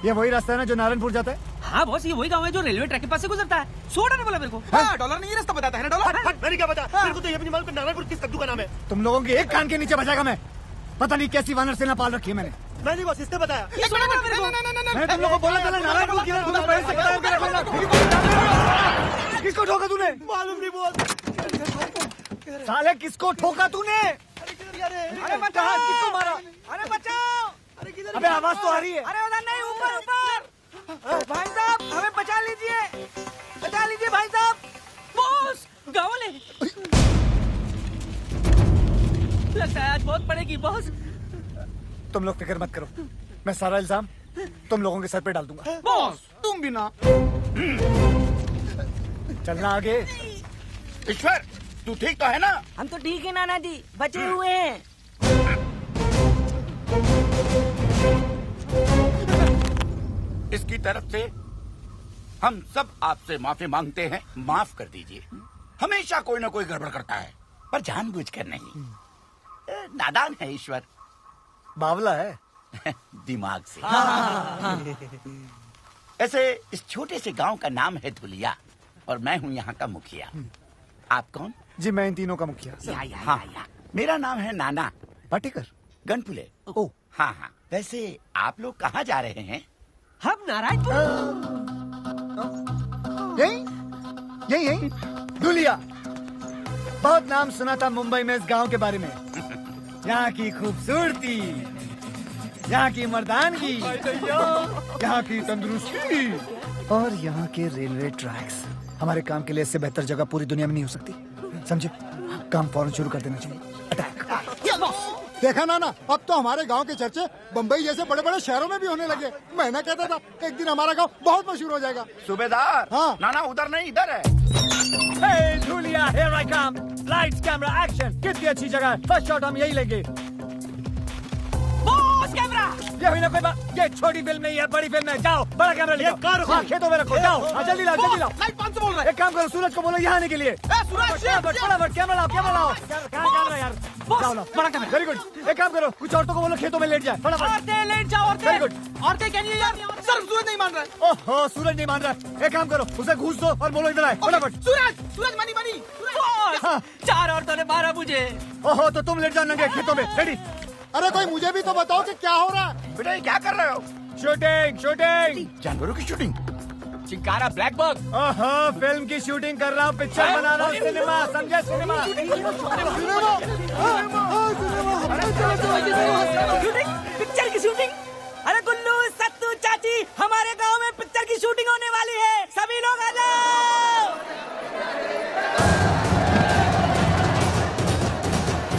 ये वही रास्ता है ना जो नारायणपुर जाता है? हाँ बॉस, ये वही गांव है जो रेलवे ट्रैक के पास से गुजरता है। $100 बोला मेरे को। हाँ, $1 नहीं, ये रास्ता बताता है ना $1। मैंने क्या पता, मेरे को तो ये भी नहीं मालूम कि नारायणपुर किस कद्दू का नाम है। तुम लोगों की एक कान के नीचे बजाएगा मैं। पता नहीं कैसी वानर सेना पाल रखी है मैंने। नहीं बॉस, इसने बताया। ये सुना मेरे को। मैं तुम लोगों को बोला था नारायणपुर की तुम्हें पहले से पता है। किसको ठोका तूने? मालूम नहीं बॉस। साले किसको ठोका तूने? अरे बचाओ, किसको मारा? अरे बचाओ। अबे आवाज तो आ रही है। अरे उधर नहीं, ऊपर ऊपर। भाई साहब हमें बचा लीजिए, बचा लीजिए भाई साहब। बॉस गाँव ले लगता है आज बहुत पड़ेगी बॉस। तुम लोग फिक्र मत करो, मैं सारा इल्जाम तुम लोगों के सर पे डाल दूंगा। बॉस तुम भी ना। चलना आगे। ईश्वर तू ठीक तो है ना? हम तो ठीक है नाना जी, बचे हुए हैं। इसकी तरफ से हम सब आपसे माफी मांगते हैं, माफ कर दीजिए। हमेशा कोई ना कोई गड़बड़ करता है, पर जानबूझकर नहीं। नादान है ईश्वर, बावला है दिमाग से। ऐसे इस छोटे से गांव का नाम है धुलिया और मैं हूं यहाँ का मुखिया। आप कौन? जी मैं इन तीनों का मुखिया। हाँ, मेरा नाम है नाना पाटेकर। गनपुले। ओ हाँ हाँ, वैसे आप लोग कहाँ जा रहे हैं? हम नारायणपुर। यही यही यही धुलिया। बहुत नाम सुना था मुंबई में इस गांव के बारे में। यहाँ की खूबसूरती, यहाँ की मर्दानगी, यहाँ की तंदुरुस्ती और यहाँ के रेलवे ट्रैक्स। हमारे काम के लिए इससे बेहतर जगह पूरी दुनिया में नहीं हो सकती। समझे? काम फौरन शुरू कर देना चाहिए। अटैक। देखा ना अब तो हमारे गांव के चर्चे बम्बई जैसे बड़े बड़े शहरों में भी होने लगे। मैं ना कहता था एक दिन हमारा गांव बहुत मशहूर हो जाएगा। सूबेदार। हाँ। नाना उधर नहीं, इधर है। Hey, Julia, here I come. Lights, camera, action. कितनी अच्छी जगह है। फर्स्ट शॉट हम यही लेंगे। Boss camera. ये हुई ना कोई बात। ये छोटी फिल्म नहीं है, बड़ी फिल्म है। जाओ बड़ा कैमरा ले आओ। हाँ, खेतों में रखो। जाओ हाँ, जल्दी लाओ जल्दी लाओ। लाइट 500 बोल रहा है। एक काम करो, सूरज को बोलो यहाँ आने के लिए। सूरज फटाफट कैमरा लाओ, कैमरा लाओ। कहाँ कैमरा यार? लाओ लाओ। बड़ा कैमरा। Very good. एक काम करो, कुछ औरतों को बोलो खेतों में लेट जाए। फटाफट। औरतें लेट जाओ, औरतें। Very good. औरतें क्या नहीं यार? सर सूरज नहीं मान रहा है। ओहो, सूरज नहीं मान रहा। एक काम करो, उसे घूस दो और बोलो इधर आए। फटाफट। सूरज मनी हाँ। 4 औरतों ने मारा मुझे। ओहो, तो तुम लेट जाओ नंगे खेतों में। रेडी? अरे कोई मुझे भी तो बताओ कि क्या हो रहा है। बेटा ये क्या कर रहे हो? Shooting shooting. जानवरों की शूटिंग? Chinkara black bug. ओहो, फिल्म की शूटिंग कर रहा हूँ, पिक्चर बना रहा हूँ। सिनेमा समझे? सिनेमा पिक्चर की शूटिंग। अरे गुल्लू सत्तू चाची, हमारे गांव में पिक्चर की शूटिंग होने वाली है, सभी लोग आ जाओ।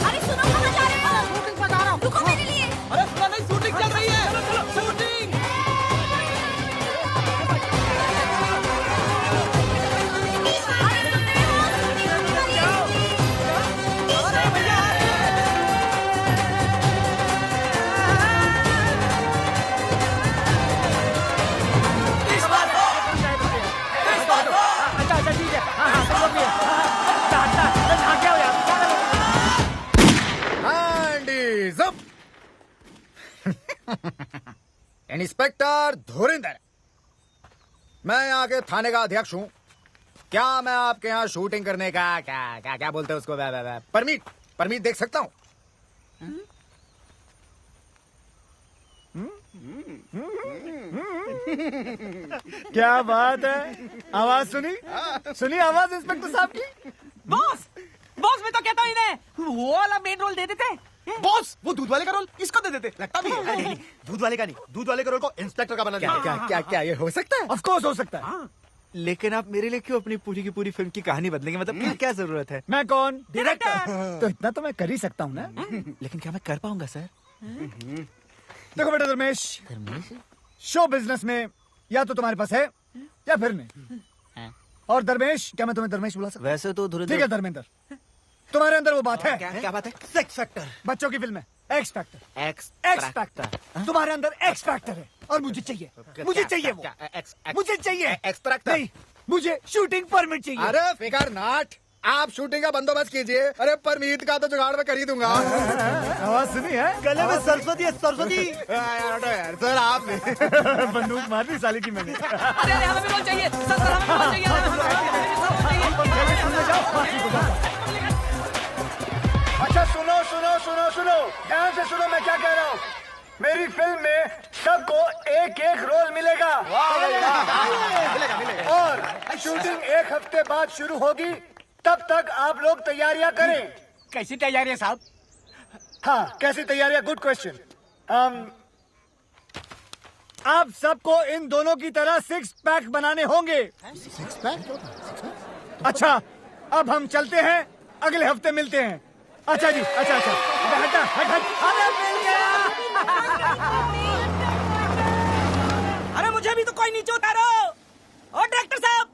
अरे सुनो, कहाँ जा रहे हो? शूटिंग पर जा रहा हूँ। रुको मेरे लिए। अरे सुना नहीं, शूटिंग चल रही है। शूटिंग। इंस्पेक्टर धुरिंदर, मैं यहाँ के थाने का अध्यक्ष हूँ। क्या मैं आपके यहाँ शूटिंग करने का क्या क्या क्या बोलते हैं उसको परमिट देख सकता हूँ? क्या बात है? आवाज सुनी आवाज इंस्पेक्टर साहब की। बॉस मैं तो कहता हूँ इन्हें वो वाला मेन रोल दे देते। बॉस वो दूध वाले का रोल इसको दे देते, लगता भी है। नहीं, दूध वाले का नहीं, दूध वाले का रोल को इंस्पेक्टर का बना दिया। क्या ये हो सकता है? ऑफ कोर्स हो सकता है। लेकिन आप मेरे लिए क्यों अपनी पूरी की पूरी फिल्म की कहानी बदलेंगे? मतलब क्या जरूरत है? मैं कौन? डायरेक्टर। तो इतना तो मैं कर ही सकता हूँ ना। लेकिन क्या मैं कर पाऊंगा सर? देखो बेटा धर्मेश, शो बिजनेस में या तो तुम्हारे पास है या फिर नहीं। और धर्मेश, क्या मैं तुम्हें धर्मेश बुला सकता? वैसे तो ठीक है धर्मेंद्र, तुम्हारे अंदर वो बात है? क्या बात है? Sex factor. बच्चों की फिल्म है एक्स फैक्टर। X factor. तुम्हारे अंदर एक्स फैक्टर है और मुझे चाहिए, मुझे चाहिए वो, मुझे चाहिए एक्सट्रैक्ट नहीं, मुझे शूटिंग परमिट चाहिए। अरे फिकर नाट, आप शूटिंग का बंदोबस्त कीजिए। अरे परमीत का तो जुगाड़ में कर ही दूंगा। आवाज सुनी है? गले में सरस्वती है, सरस्वती। यार सर आप बंदूक मार दी साले की मैंने। अरे हमें भी बॉल चाहिए सर, हमें भी बॉल चाहिए। अच्छा सुनो सुनो सुनो सुनो, ध्यान से सुनो मैं क्या कह रहा हूँ। मेरी फिल्म में सबको एक एक रोल मिलेगा और शूटिंग 1 हफ्ते बाद शुरू होगी। तब तक आप लोग तैयारियां करें। कैसी तैयारियां साहब? हाँ कैसी तैयारियां, गुड क्वेश्चन। आप सबको इन दोनों की तरह 6 पैक बनाने होंगे। 6 पैक? अच्छा अब हम चलते हैं, अगले हफ्ते मिलते हैं। अच्छा जी, अच्छा अच्छा, अरे मिल गया। अरे मुझे भी तो कोई नीचे उतारो। और डायरेक्टर साहब,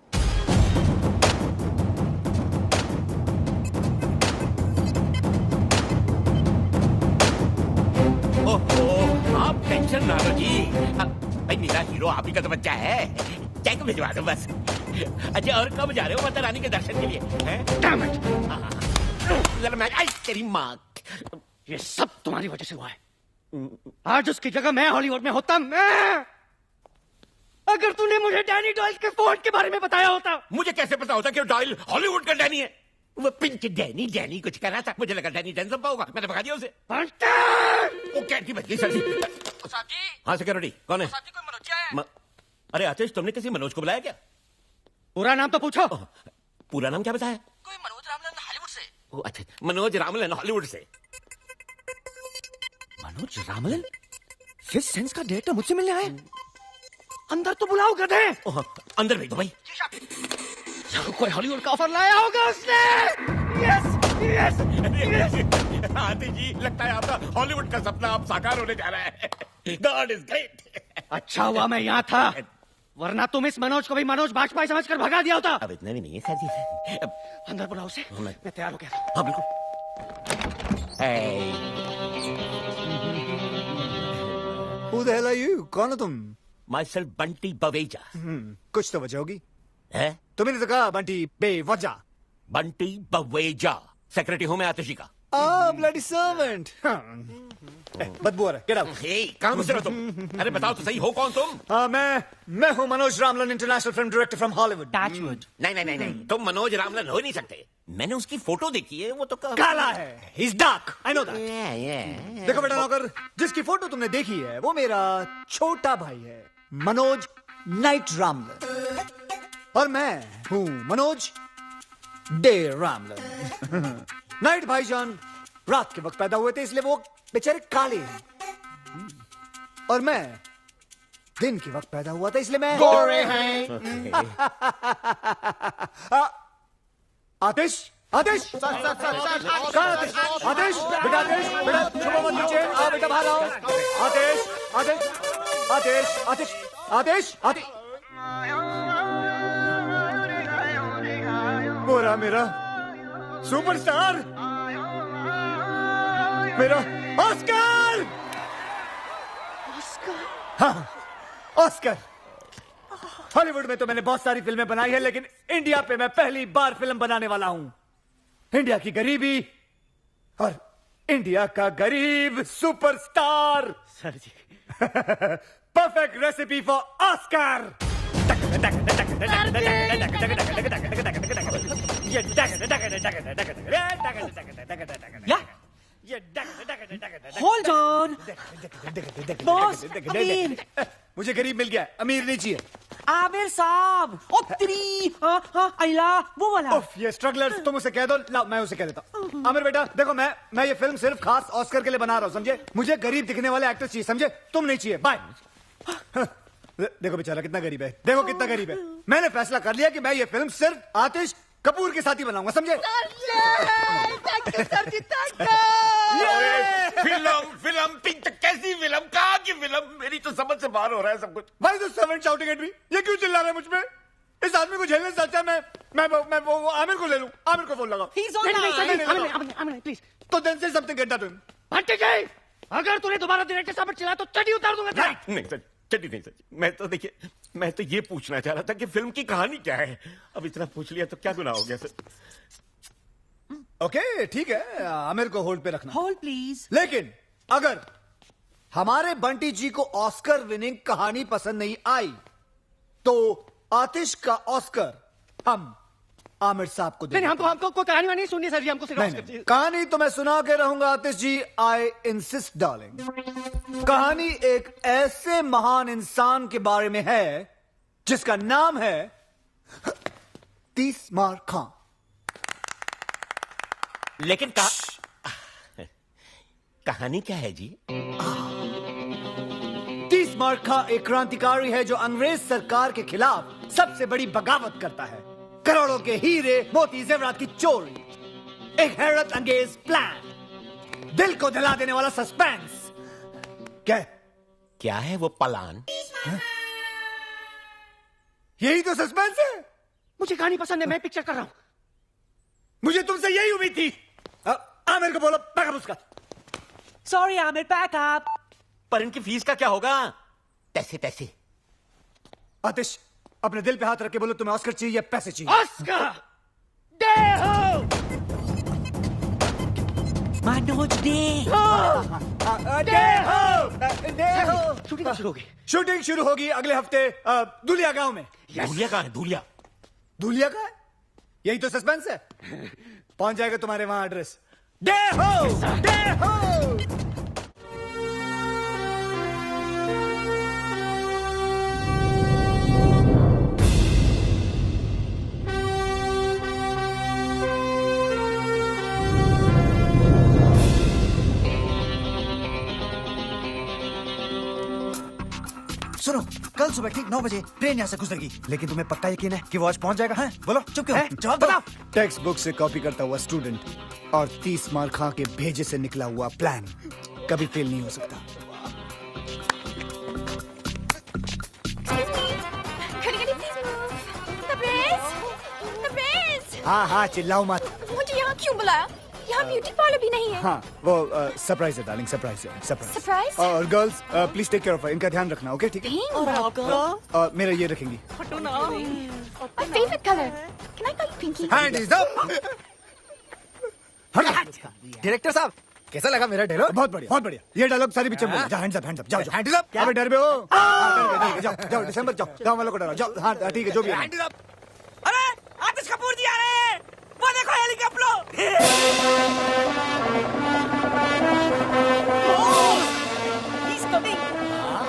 ओहो, आप टेंशन ना लो जी। भाई मेरा हीरो आप ही का तो बच्चा है, चेक भिजवा दो बस। अच्छा और कब जा रहे हो माता रानी के दर्शन के लिए? आई तेरी माँ, ये सब तुम्हारी वजह से हुआ है। आज उसकी जगह मैं हॉलीवुड में होता। मैं अगर तूने मुझे डैनी डॉयल के फोन के बारे में बताया होता। मुझे कैसे पता होता कि डॉयल हॉलीवुड का डैनी है? वो पिंक डैनी कुछ कर रहा था, मुझे लगा डैनी डेंजर होगा, मैंने भगा दिया उसे। वो कैंटी बच गई सर जी। हाँ सिक्योरिटी कौन है? अरे आतिश, तुमने किसी मनोज को बुलाया क्या? पूरा नाम तो पूछो। पूरा नाम क्या बताया? कोई मनोज रामलन हॉलीवुड से। ओ अच्छा, मनोज रामलन हॉलीवुड से। मनोज रामलन फिफ्थ सेंस का डायरेक्टर मुझसे मिलने आए। अंदर तो बुलाओ गधे। अंदर भेज दो भाई। कोई हॉलीवुड का ऑफर लाया होगा उसने। Yes yes. आतिश जी, लगता है आपका हॉलीवुड का सपना अब साकार होने जा रहा है। God is great. अच्छा हुआ मैं यहाँ था, वरना तुम इस मनोज को भी मनोज बाजपेयी समझकर भगा दिया होता। अब इतना भी नहीं है सर जी। अंदर बुलाओ उसे। मैं तैयार हो गया। हाँ बिल्कुल। Who the hell are you? कौन हो तुम? Myself बंटी बवेजा। कुछ तो वजह होगी। है? तुमने तो कहा बंटी बेवजह। बंटी बवेजा, सेक्रेटरी हूँ मैं आतिशी का। Bloody servant. बदबू आ रहा है, गेट आउट। कहाँ घुस रहे हो तुम? अरे बताओ तो सही, हो कौन तुम? मैं हूँ Manoj Ramlan, international film director from Hollywood. Touchwood. नहीं, तुम मनोज रामलन हो ही नहीं सकते। मैंने उसकी फोटो देखी है, वो तो काला है। He's dark, I know that. देखो बेटा नौकर, जिसकी फोटो तुमने देखी है वो मेरा छोटा भाई है, मनोज नाइट रामलन, और मैं हूँ मनोज डे रामलन। नाइट भाईजान रात के वक्त पैदा हुए थे, इसलिए वो बेचारे काले हैं, और मैं दिन के वक्त पैदा हुआ था, इसलिए मैं गोरे हैं। आतिश, आतिश, आतिश, आतिश, बेटा आतिश, बेटा छुपो मत नीचे, आओ बेटा बाहर आओ। आतिश, आतिश, आतिश, आतिश, आतिश, आतिश। वो रहा मेरा सुपरस्टार, मेरा ऑस्कर। हाँ, ऑस्कर। हॉलीवुड में तो मैंने बहुत सारी फिल्में बनाई है, लेकिन इंडिया पे मैं पहली बार फिल्म बनाने वाला हूं। इंडिया की गरीबी और इंडिया का गरीब superstar. Sir ji, perfect recipe for Oscar. Hold on boss, Aamir. मुझे गरीब मिल गया, अमीर नहीं चाहिए। आमिर साहब, ओ तेरी अल्लाह, वो वाला। उफ, ये स्ट्रगलर्स, तुम उसे कह दो। लाओ मैं उसे कह देता हूँ। आमिर बेटा देखो, मैं ये फिल्म सिर्फ खास ऑस्कर के लिए बना रहा हूँ, समझे? मुझे गरीब दिखने वाले एक्टर चाहिए, समझे? तुम नहीं चाहिए। बाय। देखो बेचारा कितना गरीब है, देखो कितना गरीब है। मैंने फैसला कर लिया कि मैं ये फिल्म सिर्फ आतिश कपूर के साथ ही बनाऊंगा, समझे? फिल्म पिंक, कैसी फिल्म, कहाँ की फिल्म? मेरी तो समझ से बाहर हो रहा है सब कुछ। Why is the servant shouting at me? ये क्यों चिल्ला रहा है मुझ पे? इस आदमी को झेलने से अच्छा मैं वो आमिर को ले लूं। आमिर को फोन लगाओ। नहीं, प्लीज। तो then say something get that. Bunty ji, अगर तूने दोबारा डायरेक्टर साहब पर चिल्लाया तो चड्डी उतार दूंगा तेरा। नहीं सर, चलिए नहीं सर, मैं तो ये पूछना चाह रहा था कि फिल्म की कहानी क्या है। अब इतना पूछ लिया तो क्या गुनाह हो गया सर। ओके ठीक है, आमिर को होल्ड पे रखना। Hold please. लेकिन अगर हमारे बंटी जी को ऑस्कर विनिंग कहानी पसंद नहीं आई तो आतिश का ऑस्कर हम आमिर साहब को देंगे। नहीं, हमको कोई कहानी नहीं सुननी सर जी, हमको सिर्फ ऑस्कर चाहिए। कहानी तो मैं सुना के रहूंगा आतिश जी, आई इंसिस्ट डार्लिंग। कहानी एक ऐसे महान इंसान के बारे में है जिसका नाम है तीसमार खां। लेकिन कहानी क्या है जी? तीसमार खां एक क्रांतिकारी है जो अंग्रेज सरकार के खिलाफ सबसे बड़ी बगावत करता है। करोड़ों के हीरे मोती जेवरात की चोरी, एक हैरत अंगेज प्लान, दिल को दिला देने वाला सस्पेंस। क्या है वो प्लान? यही तो सस्पेंस है। मुझे कहानी पसंद है, मैं पिक्चर कर रहा हूं। मुझे तुमसे यही उम्मीद थी। आमिर को बोलो बैकअप उसका। Sorry Aamir, backup. पर इनकी फीस का क्या होगा? पैसे। आतिश, अपने दिल पे हाथ रख के बोलो तुम्हें ऑस्कर चाहिए या पैसे चाहिए? ऑस्कर दे हो। मनोज दे हो। शूटिंग शुरू होगी अगले हफ्ते दुलिया गांव में। दुलिया कहाँ है? दुलिया का है? यही तो सस्पेंस है। पहुंच जाएगा तुम्हारे वहां एड्रेस। दे हो। सुनो, कल सुबह ठीक 9 बजे ट्रेन यहाँ से गुजरेगी, लेकिन तुम्हें पक्का यकीन है कि वो आज पहुंच जाएगा? है बोलो, चुप क्यों? जवाब बताओ। टेक्स्ट बुक से कॉपी करता हुआ स्टूडेंट और तीसमार खां के भेजे से निकला हुआ प्लान कभी फेल नहीं हो सकता। हाँ, चिल्लाओ मत। मुझे यहाँ क्यों बुलाया? यहाँ ब्यूटी पार्लर भी नहीं है। हाँ, वो सरप्राइज है डार्लिंग, सरप्राइज है। सरप्राइज? और girls please take care of, इनका ध्यान रखना। ओके ठीक है? और मेरा ये रखेंगी। My favorite color. Can I call you Pinky? Hand is up. Director साहब, कैसा लगा मेरा डायलॉग? बहुत बढ़िया। ये डायलॉग सारी पिक्चर में बोलो। जाओ, हैंड्स अप, जाओ। Hands up. क्या डर में हो? जाओ, दिसंबर जाओ वालों को डराओ। जाओ, हाँ ठीक है, जो भी है। अरे आतिश कपूर जी आ रहे हैं, वो देखो हेलीकॉप्टर।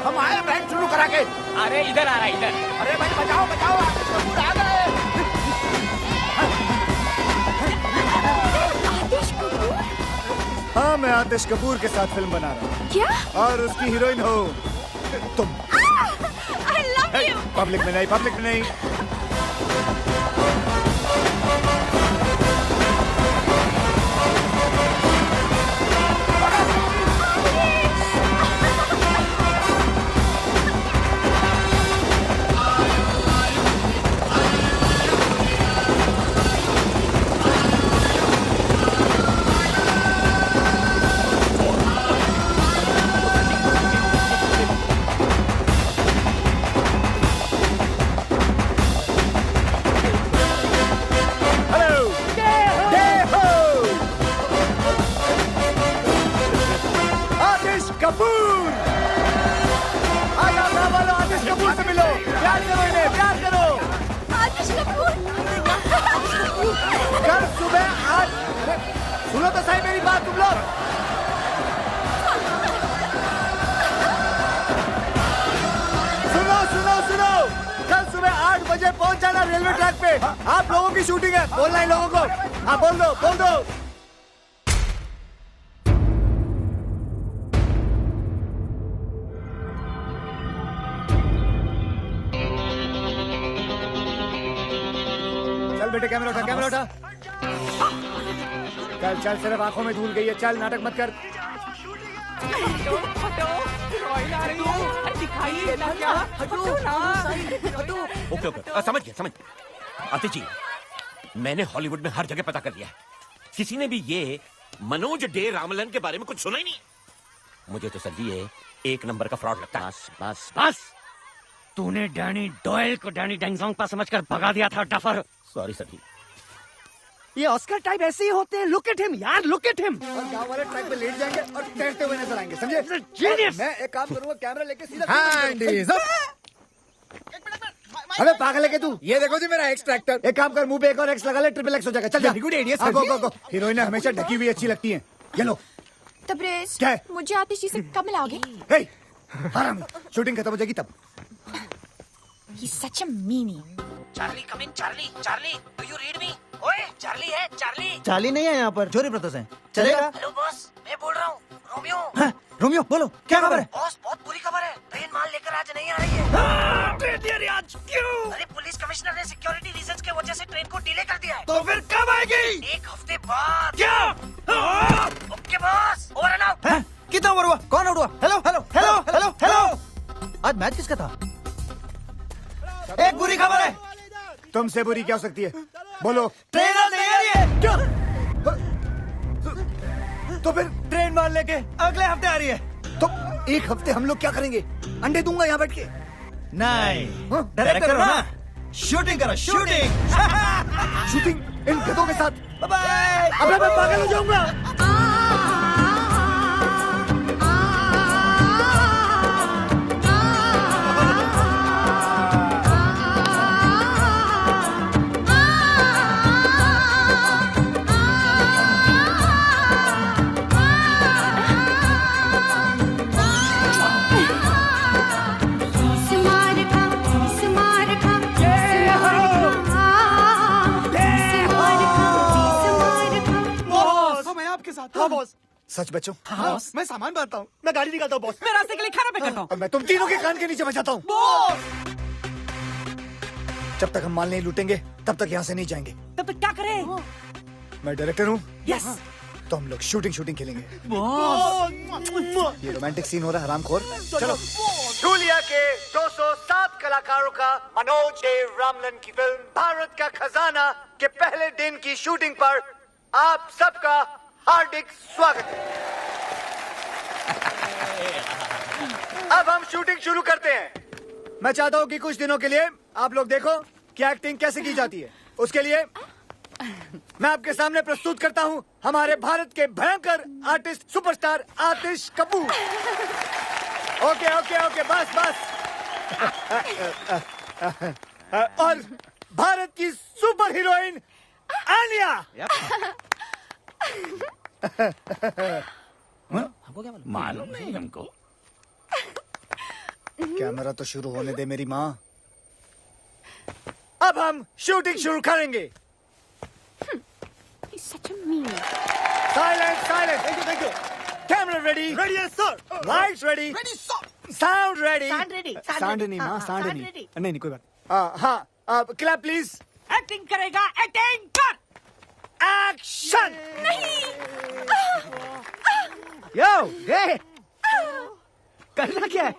हम आए बैंड शुरू करा के। अरे इधर आ रहा है, इधर। अरे भाई बचाओ, आतिश कपूर आ गए। आतिश कपूर? हाँ, मैं आतिश कपूर के साथ फिल्म बना रहा हूँ। क्या? और उसकी हीरोइन हो तुम। I love you. पब्लिक में नहीं। सुनो तो सही मेरी बात तुम लोग। सुनो, कल सुबह 8 बजे पहुंच जाना रेलवे ट्रैक पे। आप लोगों की शूटिंग है, बोलना इन लोगों को। हाँ बोल दो। चल बेटे, कैमरा उठा। चल सिर्फ आंखों में धूल गई है, चल नाटक मत कर। दिखाइए ना क्या, हटो ना, हटो। ओके ओके, समझ गया। आतिश जी, मैंने हॉलीवुड में हर जगह पता कर लिया है, किसी ने भी ये मनोज डे रामलन के बारे में कुछ सुना ही नहीं। मुझे तो सर ये एक नंबर का फ्रॉड लगता है। बस तूने डैनी डॉयल को डैनी डेंगजोंग समझकर भगा दिया था डफर। सॉरी सर जी। ये ऑस्कर टाइप ऐसे ही होते हैं। लुक एट हिम यार, लुक एट हिम। और गांव वाले ट्रैक पे लेट जाएंगे और तैरते हुए नजर आएंगे, समझे? जीनियस। मैं एक काम करूंगा, कैमरा लेके सीधा अबे पागल है क्या तू? ये देखो जी मेरा एक्सट्रैक्टर। एक काम कर, मुंह पे एक और एक्स लगा ले, ट्रिपल एक्स हो जाएगा। चल गुड आइडिया। गो। हीरोइनें हमेशा ढकी हुई अच्छी लगती हैं। ये लो। तबरेज, क्या है? मुझे आतिश जी से कब मिलाओगे? हे, आराम, शूटिंग खत्म हो जाएगी तब। He's such a meanie. Charlie come in. Charlie do you read me? ओए चार्ली है, चार्ली। चार्ली नहीं है यहाँ पर, जोरी ब्रदर्स हैं। चलेगा? हेलो बॉस, मैं बोल रहा हूँ रोमियो। हाँ, रोमियो बोलो, क्या खबर है? बॉस बहुत बुरी खबर है, ट्रेन माल लेकर आज नहीं आ रही है। आज क्यों? अरे पुलिस कमिश्नर ने सिक्योरिटी रीजंस के वजह से ट्रेन को डिले कर दिया है। तो फिर कब आएगी? एक हफ्ते बाद। क्या? Okay boss, over and out. कितना ओवर हुआ? कौन आउट हुआ? हेलो। आज मैच किसका था? एक बुरी खबर है। तुमसे बुरी क्या हो सकती है? बोलो। ट्रेन आज नहीं आ रही है। क्या? तो फिर ट्रेन मार लेके अगले हफ्ते आ रही है। तो एक हफ्ते हम लोग क्या करेंगे? अंडे दूंगा यहाँ बैठ के। नहीं, डायरेक्ट करो ना। शूटिंग करो, शूटिंग। शूटिंग इन गधों के साथ? बाय। अबे मैं पागल हो जाऊंगा। हाँ बॉस। सच बच्चों? हाँ बॉस। मैं सामान भरता हूँ, मैं गाड़ी निकालता हूँ बॉस। मैं रास्ते के लिए खाना पैक करता हूँ। और मैं तुम तीनों के कान के नीचे बजाता हूँ। जब तक हम माल नहीं लूटेंगे तब तक यहाँ से नहीं जाएंगे। तब तक क्या करें? मैं डायरेक्टर हूँ। यस। तो हम लोग शूटिंग खेलेंगे। बॉस। ये रोमांटिक सीन हो रहा है, हरामखोर। चलो। जूलिया के 207 कलाकारों का मनोज डे रामलन की फिल्म भारत का खजाना के पहले दिन की शूटिंग पर आप सबका हार्दिक स्वागत है। अब हम शूटिंग शुरू करते हैं। मैं चाहता हूँ कि कुछ दिनों के लिए आप लोग देखो कि एक्टिंग कैसे की जाती है। उसके लिए मैं आपके सामने प्रस्तुत करता हूँ हमारे भारत के भयंकर आर्टिस्ट सुपरस्टार आतिश कपूर। ओके बस। और भारत की सुपर हीरोइन आलिया। मालूम नहीं हमको। कैमरा तो शुरू होने दे मेरी माँ। अब हम शूटिंग शुरू करेंगे। Silent. Thank you. Camera ready. Ready है sir. Lights ready. Ready sir. Sound ready. Sound नहीं माँ, हाँ, sound sound नहीं। ready. नहीं कोई बात। हाँ, क्लैप प्लीज। एक्टिंग करेगा, एक्टिंग कर। एक्शन। यो, करना क्या है?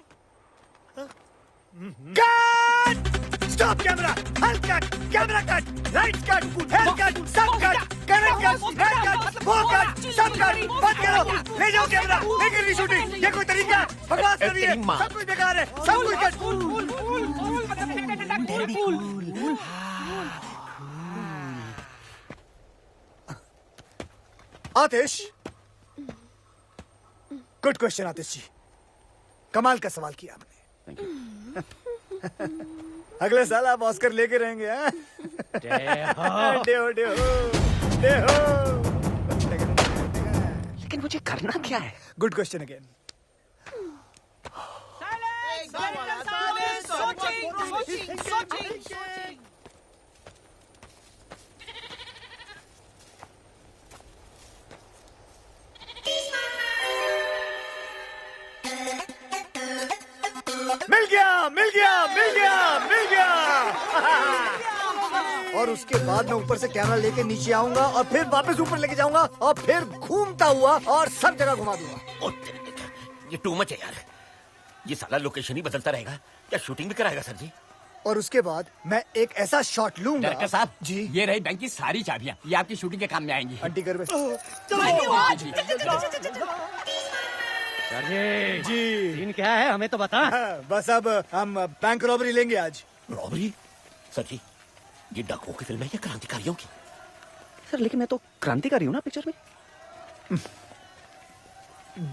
Cut! Stop camera! Health cut! Camera cut! Lights cut! Health cut! सब cut! Correct cut! Head cut! वो कट! सब कट! बंद करो! ले जाओ कैमरा! नहीं करनी शूटिंग! ये कोई तरीका है? बकवास कर रही है! सब कुछ बेकार है! सब कुछ कट! आतिश, गुड क्वेश्चन आतिश जी, कमाल का सवाल किया आपने। अगले साल आप ऑस्कर लेके रहेंगे। लेकिन मुझे करना क्या है? Good question again. मिल गया। और उसके बाद मैं ऊपर से कैमरा लेके नीचे आऊंगा और फिर वापस ऊपर लेके जाऊंगा और फिर घूमता हुआ और सब जगह घुमा दूंगा। ये टू मच है यार। ये साला लोकेशन ही बदलता रहेगा, क्या शूटिंग भी कराएगा सर जी? और उसके बाद मैं एक ऐसा शॉट लूंगा। डायरेक्टर साहब जी, ये रही बैंक की सारी चाबियां, ये आपकी शूटिंग के काम में आएंगी। आंटी घर में। जी सीन क्या है हमें तो बता। बस अब हम बैंक रॉबरी लेंगे आज। रॉबरी? सर जी ये डाकुओं की फिल्म है या क्रांतिकारियों की? सर लेकिन मैं तो क्रांतिकारी हूँ ना पिक्चर में।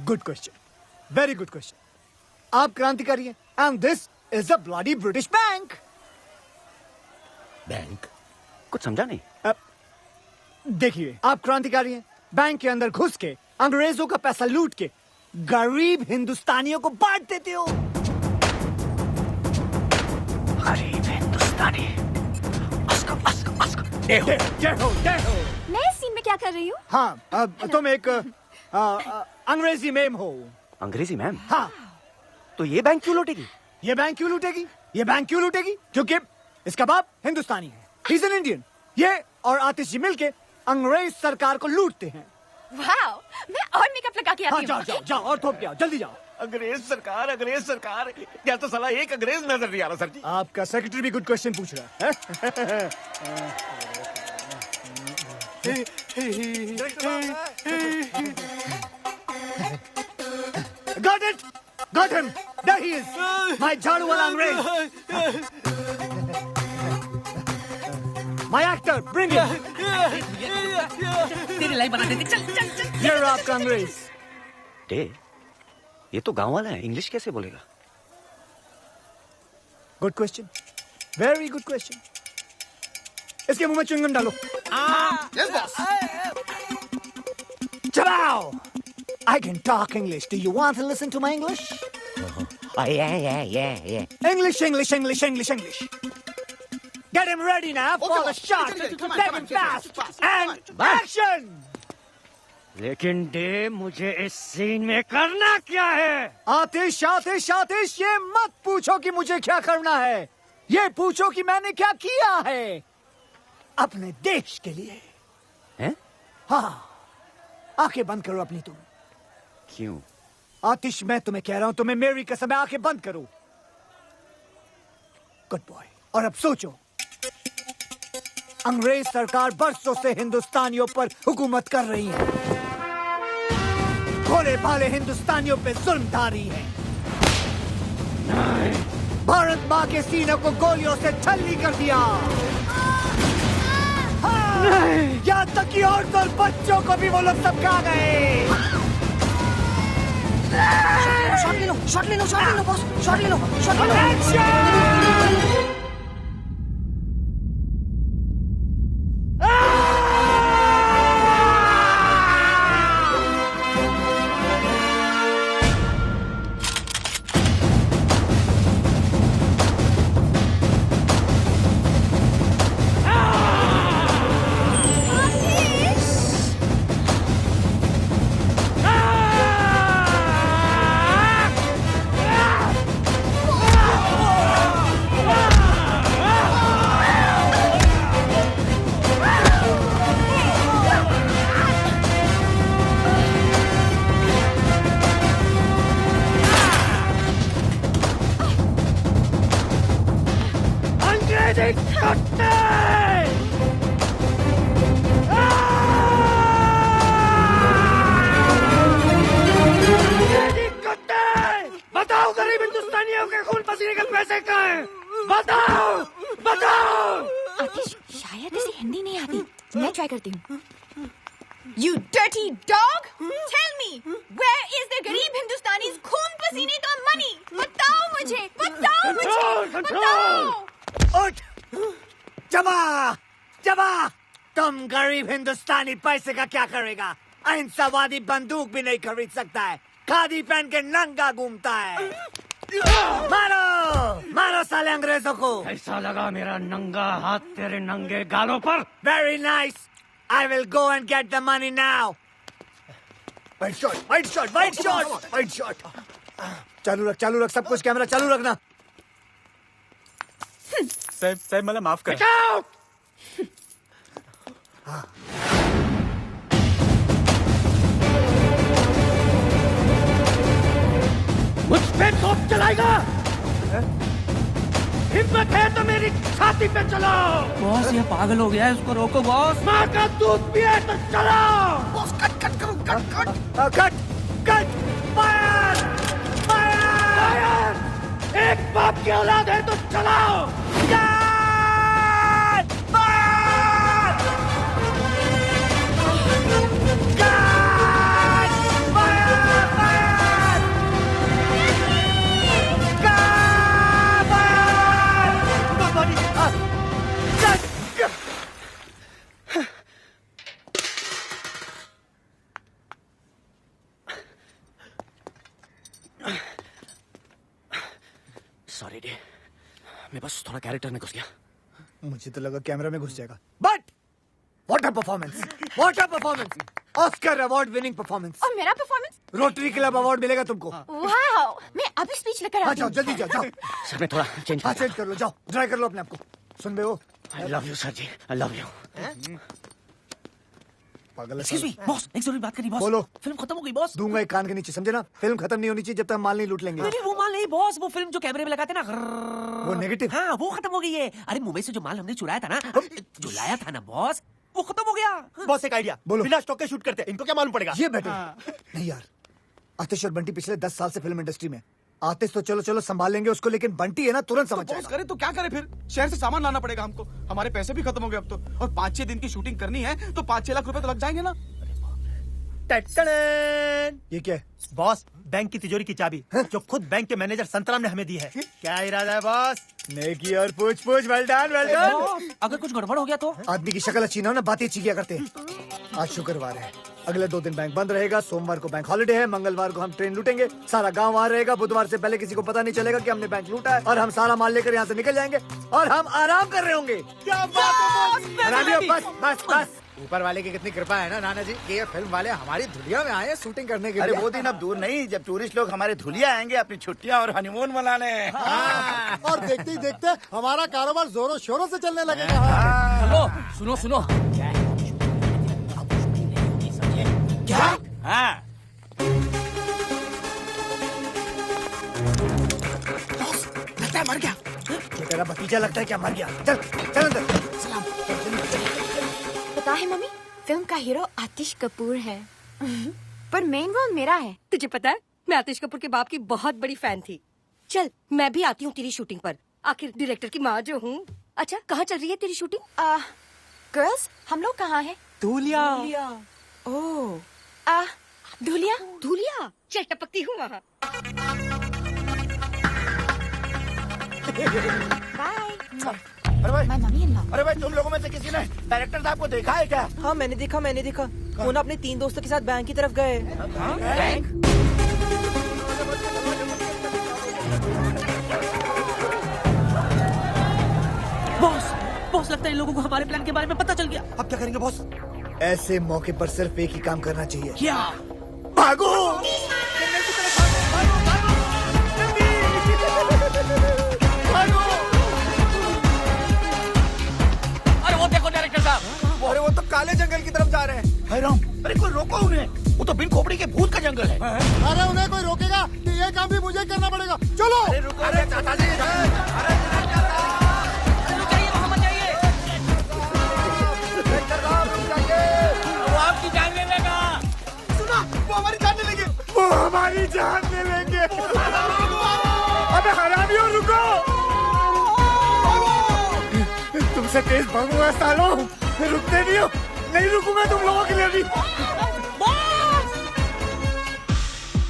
Good question, very good question. आप क्रांतिकारी हैं and this is a bloody British bank. Bank? कुछ समझा नहीं। देखिए आप क्रांतिकारी हैं, बैंक के अंदर घुस के अंग्रेजों का पैसा लूट के गरीब हिंदुस्तानियों को बांट देते हो। गरीब हिंदुस्तानी। मैं इस सीन में क्या कर रही हूँ? हाँ तुम एक अंग्रेजी मैम हो। अंग्रेजी मैम? हाँ। तो ये बैंक क्यों लूटेगी? ये बैंक क्यों लूटेगी? ये बैंक क्यों लूटेगी? क्योंकि इसका बाप हिंदुस्तानी है, ही इज एन इंडियन। ये और आतिश जी मिलके अंग्रेज सरकार को लूटते हैं। वाओ, मैं और मेकअप लगा के आती हूँ। जाओ जाओ जाओ और थोप के आओ, जल्दी जाओ। अंग्रेज सरकार क्या तो साला एक अंग्रेज नजर नहीं आ रहा सर जी। आपका सेक्रेटरी भी गुड क्वेश्चन पूछ रहा है। Got it! Got him! There he is! My झाड़ू वाला अंग्रेज! My actor, bring him! तेरी लाइफ बना देती। चल चल चल। ये आपका अंग्रेज। ये तो गांव वाला है, इंग्लिश कैसे बोलेगा? Good question, very good question. इसके मुंह में च्युइंगम डालो। चलाओ। I can talk English. Do you want to listen to my English? Yeah. English. Get him ready now for the shot. Let him fast. And action! लेकिन day मुझे इस scene में करना क्या है? आतिश, ये मत पूछो कि मुझे क्या करना है। ये पूछो कि मैंने क्या किया है अपने देश के लिए। हैं? हाँ, आंखें बंद करो अपनी तुम। क्यों? आतिश मैं तुम्हें कह रहा हूं, तुम्हें मेरी कसम है, आंखें बंद करो। Good boy. और अब सोचो, अंग्रेज सरकार बरसों से हिंदुस्तानियों पर हुकूमत कर रही है, भोले भाले हिंदुस्तानियों पे जुल्म ढारी है। भारत माँ के सीनों को गोलियों से छलनी कर दिया। यहाँ तक कि औरतों और बच्चों को भी वो लोग सबका गए। शॉट ले लो बॉस, शॉट ले लो। बताओ गरीब हिंदुस्तानियों के खून पसीने के पैसे कहाँ हैं? बताओ। आतिश, शायद इसे हिंदी नहीं आती, मैं ट्राई करती हूँ। You dirty dog! Tell me, where is the गरीब हिंदुस्तानी's खून पसीने का money? बताओ मुझे। उठ, जबा, तुम गरीब हिंदुस्तानी पैसे का क्या करेगा? अहिंसावादी बंदूक भी नहीं खरीद सकता है, खादी पहन के नंगा घूमता है। मारो साले अंग्रेजों को। ऐसा लगा मेरा नंगा हाथ तेरे नंगे गालों पर। Very nice. I will go and get the money now. White shot. चालू रख सब कुछ, कैमरा चालू रखना। साहब मला माफ कर। चलाएगा? हिम्मत है तो मेरी छाती पे चलाओ। बॉस ये पागल हो गया है, उसको रोको बॉस। माँ का दूध पिए तो चलाओ। बॉस कट कट करो, cut cut cut cut. Fire fire. एक बाप की औलाद है तो चलाओ। सॉरी डे, मैं बस थोड़ा कैरेक्टर में घुस गया। मुझे तो लगा कैमरा में घुस जाएगा, but what a performance, what a performance, Oscar award winning performance. और मेरा परफॉर्मेंस? रोटरी क्लब अवार्ड मिलेगा तुमको। वाओ, मैं अभी स्पीच लेकर आती जाओ हूँ। जल्दी जाओ जाओ। सर मैं थोड़ा चेंज चेंज कर लो, जाओ ड्राई कर लो अपने आप को। सुन बे हो, I love you sir ji, I love you. पागल। एक्सक्यूज मी बॉस, एक जरूरी बात करी बॉस। बोलो। फिल्म खत्म हो गई बॉस। दूंगा एक कान के नीचे, समझे ना? फिल्म खत्म नहीं होनी चाहिए जब तक हम माल नहीं लूट लेंगे। नहीं वो माल नहीं बॉस, वो फिल्म जो कैमरे में लगाते ना, वो नेगेटिव। हाँ वो खत्म हो गई है। अरे मुंबई से जो माल हमने चुराया था ना, जो लाया था ना बॉस, वो खत्म हो गया। बॉस एक आइडिया, बोलो। बिना स्टॉक के शूट करते, इनको क्या मालूम पड़ेगा? ये बेटे नहीं यार, आतिश और बंटी पिछले 10 साल से फिल्म इंडस्ट्री में। आतिश तो चलो चलो संभाल लेंगे उसको, लेकिन बंटी है ना तुरंत समझ बॉस जाएगा। करे तो क्या करे फिर? शहर से सामान लाना पड़ेगा हमको, हमारे पैसे भी खत्म हो गए अब तो, और 5-6 दिन की शूटिंग करनी है तो 5-6 लाख रुपए तो लग जाएंगे ना। ये क्या है? बॉस बैंक की तिजोरी की चाबी जो खुद बैंक के मैनेजर संतराम ने हमें दी है। क्या इरादा है बॉस? नेकी और पूछ पूछ, वेल डन वेल डन। अगर कुछ गड़बड़ हो गया तो? आदमी की शक्ल अच्छी ना हो ना, बातें अच्छी किया करते हैं। आज शुक्रवार है, अगले 2 दिन बैंक बंद रहेगा। सोमवार को बैंक हॉलिडे है, मंगलवार को हम ट्रेन लूटेंगे, सारा गांव वहां रहेगा। बुधवार से पहले किसी को पता नहीं चलेगा कि हमने बैंक लूटा है, और हम सारा माल लेकर यहाँ से निकल जाएंगे और हम आराम कर रहे होंगे। क्या बात है? बस बस बस। ऊपर वाले की कितनी कृपा है ना नाना जी कि ये फिल्म वाले हमारी धुलिया में आए हैं शूटिंग करने के लिए। अरे वो दिन अब दूर नहीं जब टूरिस्ट लोग हमारे धुलिया आएंगे अपनी छुट्टियां और हनीमून मनाने। और देखते ही देखते हमारा कारोबार जोरों शोरों से चलने लगेगा। हेलो सुनो सुनो, क्या? हाँ लगता है मर गया। ये तेरा भतीजा लगता है क्या मर गया? चल चल अंदर। पता है मम्मी, फिल्म का हीरो आतिश कपूर है पर मेन रोल मेरा है। तुझे पता है मैं आतिश कपूर के बाप की बहुत बड़ी फैन थी। चल मैं भी आती हूँ तेरी शूटिंग पर, आखिर डायरेक्टर की माँ जो हूँ। अच्छा कहाँ चल रही है तेरी शूटिंग? गर्ल्स हम लोग कहाँ हैं? धुलिया। ओह धुलिया। धुलिया चल टपकती हूँ वहाँ। बाय। अरे भाई, माय मम्मी इन लॉ। अरे भाई तुम लोगों में से किसी ने डायरेक्टर साहब को देखा है क्या? हाँ मैंने देखा। वो ना अपने 3 दोस्तों के साथ बैंक की तरफ गए। बैंक? बॉस लगता है इन लोगों को हमारे प्लान के बारे में पता चल गया। अब क्या करेंगे बॉस? ऐसे मौके पर सिर्फ एक ही काम करना चाहिए। क्या? भागो। अरे वो देखो डायरेक्टर साहब, अरे वो तो काले जंगल की तरफ जा रहे हैं। हाय राम, अरे कोई रोको उन्हें, वो तो बिन खोपड़ी के भूत का जंगल है। अरे उन्हें कोई रोकेगा कि ये काम भी मुझे करना पड़ेगा। चलो। अरे रुको, अरे चाचा जी, अरे वो आपकी जान ले लेगा। सुना, वो हमारी जान ले लेंगे। वो हमारी जान ले लेंगे। अबे हरामियों रुको। तुमसे तेज भागूंगा सालों, रुकते नहीं हो। नहीं रुकूंगा तुम लोगों के लिए भी।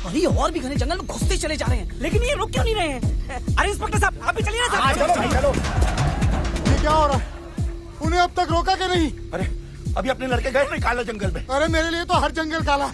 अरे और भी घने जंगल में घुसते चले जा रहे हैं, लेकिन ये रुक क्यों नहीं रहे हैं? अरे इंस्पेक्टर साहब आप भी चलिए ना साहब। चलो भाई चलो। ये क्या हो रहा है? उन्हें अब तक रोका कि नहीं? अरे अभी अपने लड़के गए नहीं काला जंगल में। अरे मेरे लिए तो हर जंगल काला।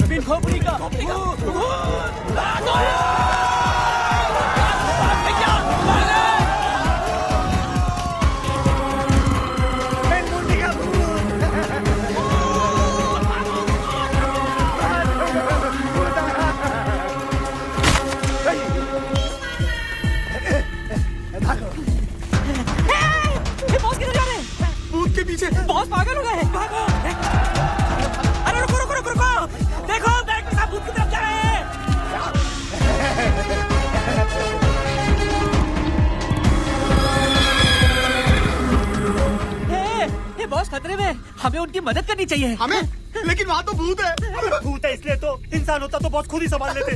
बिन खोपड़ी का खतरे में, हमें उनकी मदद करनी चाहिए। हमें? लेकिन वहाँ तो भूत है। भूत है इसलिए तो, इंसान होता तो बहुत खुद ही संभाल लेते।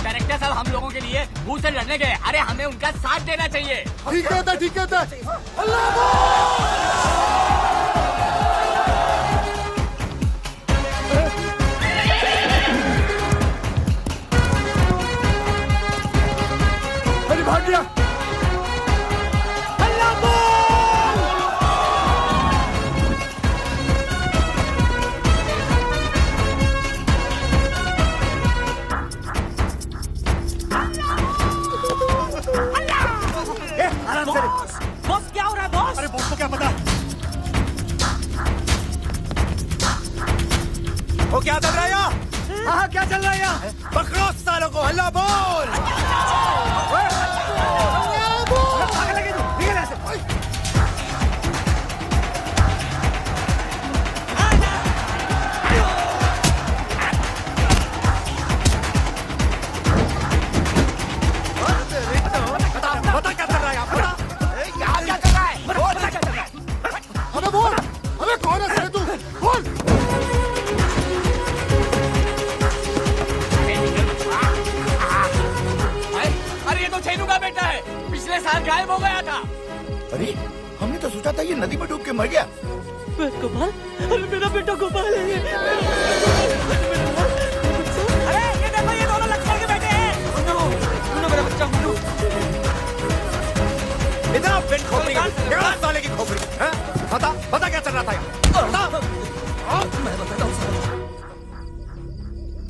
डायरेक्टर साहब, हम लोगों के लिए भूत से लड़ने गए। अरे हमें उनका साथ देना चाहिए। ठीक कहता है, ठीक कहता है। अरे भाग गया। आराम से। बॉस क्या हो रहा है बॉस? अरे बॉस को क्या पता? वो क्या चल रहा है यहाँ? हाँ क्या चल रहा है यहाँ? पकड़ो सालों को, हल्ला बोल। भागने लगी तू, निकल यहाँ से। बता क्या चल रहा है यहाँ? यहाँ क्या चल रहा है? बता क्या चल रहा है? अबे बोल, अबे कौन है साले तू? बोल। अरे ये तो छेनू का बेटा है, पिछले साल गायब हो गया था। अरे हमने तो सोचा था ये नदी में डूब के मर गया। गोपाल, अरे मेरा बेटा गोपाल है ये। अरे ये देखो, ये दोनों लक्ष्मण के बेटे हैं। मुन्नू मेरा बच्चा मुन्नू। इतना पेट खोपड़ी का, क्या साले की खोपड़ी? हैं? बता, बता क्या चल रहा था यहाँ? मैं बताता हूँ।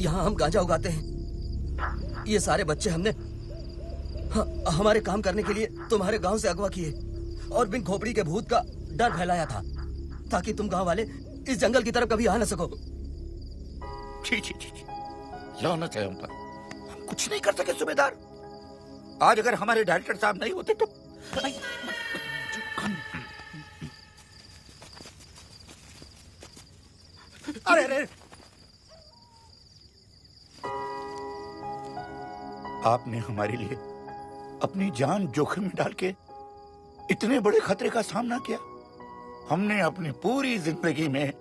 यहाँ हम गांजा उगाते हैं। ये सारे बच्चे हमने हमारे काम करने के लिए तुम्हारे गांव से अगवा किए और बिन खोपड़ी के भूत का डर फैलाया था ताकि तुम गांव वाले इस जंगल की तरफ कभी आ न सको। छी छी छी, लानत है हम पर। हम कुछ नहीं कर सके सूबेदार। आज अगर हमारे डायरेक्टर साहब नहीं होते तो। अरे अरे आपने हमारे लिए अपनी जान जोखिम में डाल के इतने बड़े खतरे का सामना किया। हमने अपनी पूरी जिंदगी में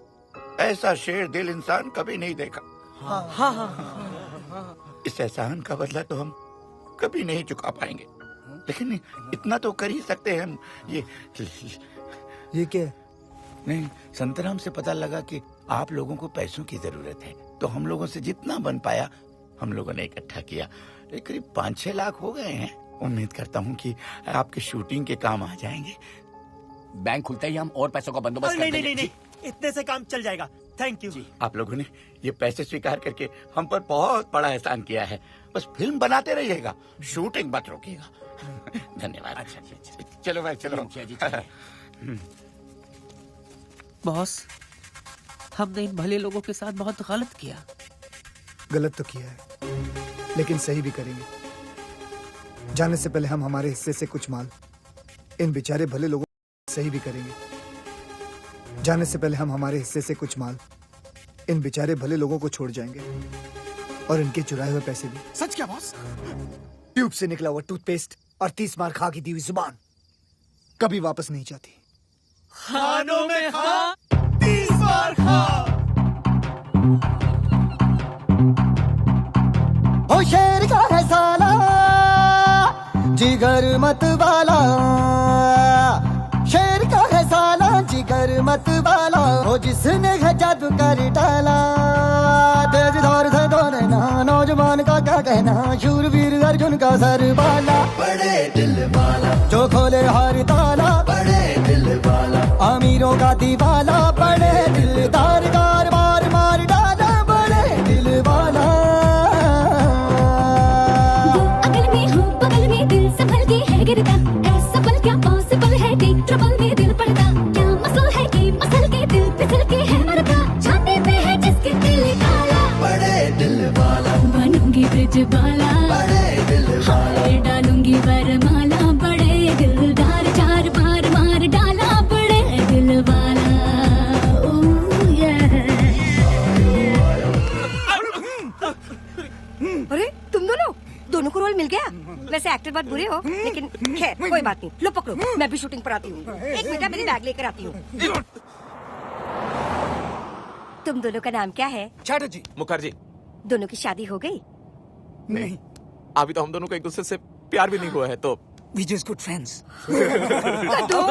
ऐसा शेर दिल इंसान कभी नहीं देखा। इस एहसान का बदला तो हम कभी नहीं चुका पाएंगे, लेकिन इतना तो कर ही सकते हैं हम। ये क्या? नहीं, संतराम से पता लगा कि आप लोगों को पैसों की जरूरत है, तो हम लोगों से जितना बन पाया हम लोगों ने इकट्ठा किया। करीब 5-6 लाख हो गए हैं। उम्मीद करता हूँ कि आपके शूटिंग के काम आ जाएंगे। बैंक खुलते ही हम और पैसों का बंदोबस्त कर देंगे। नहीं, इतने से काम चल जाएगा। Thank you. आप लोगों ने ये पैसे स्वीकार करके हम पर बहुत बड़ा एहसान किया है। बस फिल्म बनाते रहिएगा, शूटिंग मत रोकिएगा। धन्यवाद। अच्छा, चलो भाई चलो। बॉस, हमने इन भले लोगों के साथ बहुत गलत किया। गलत तो किया है, लेकिन सही भी करेंगे। जाने से पहले हम हमारे हिस्से से कुछ माल इन बेचारे भले लोगों सही भी करेंगे। जाने से पहले हम हमारे हिस्से से कुछ माल इन बेचारे भले लोगों को छोड़ जाएंगे और इनके चुराए हुए पैसे भी। सच क्या बॉस? ट्यूब से निकला हुआ टूथपेस्ट और 30 मार खा की दी हुई जुबान कभी वापस नहीं जाती। खानों में खा, 30 बार खा। ओ शेर का है साला, जिगर मत वाला। शेर का है साला, जिगर मत वाला। ओ जिसने है जादू कर डाला। तेज धार से दौड़ना, नौजवान का क्या कहना। शूरवीर अर्जुन का सरबाला, बड़े दिल वाला। जो खोले हर ताला, बड़े दिल वाला। अमीरों का दीवाला, बड़े दिलदार। कार मार मार डाला, बड़े दिल वाला। गिरता ऐसा पल क्या पॉसिबल है कि ट्रबल में दिल पड़ता। क्या मसल है कि मसल के दिल फिसल के है मरता। छाते पे है जिसके दिल काला, बड़े दिल वाला। बनूंगी ब्रिज वाला, बड़े दिल वाला। डालूंगी वरमाला, बड़े दिलदार। 4 बार मार डाला, बड़े दिल वाला। अरे तुम दोनों एक्टर बहुत बुरे हो, लेकिन खैर कोई बात नहीं। लो पकड़ो, मैं भी शूटिंग पर आती हूँ। एक मिनट, मेरी बैग लेकर आती हूँ। तुम दोनों का नाम क्या है? चैटर्जी। मुखर्जी। दोनों की शादी हो गई? नहीं, अभी तो हम दोनों को एक दूसरे से प्यार भी नहीं हुआ है, तो We just good friends. कद्दू,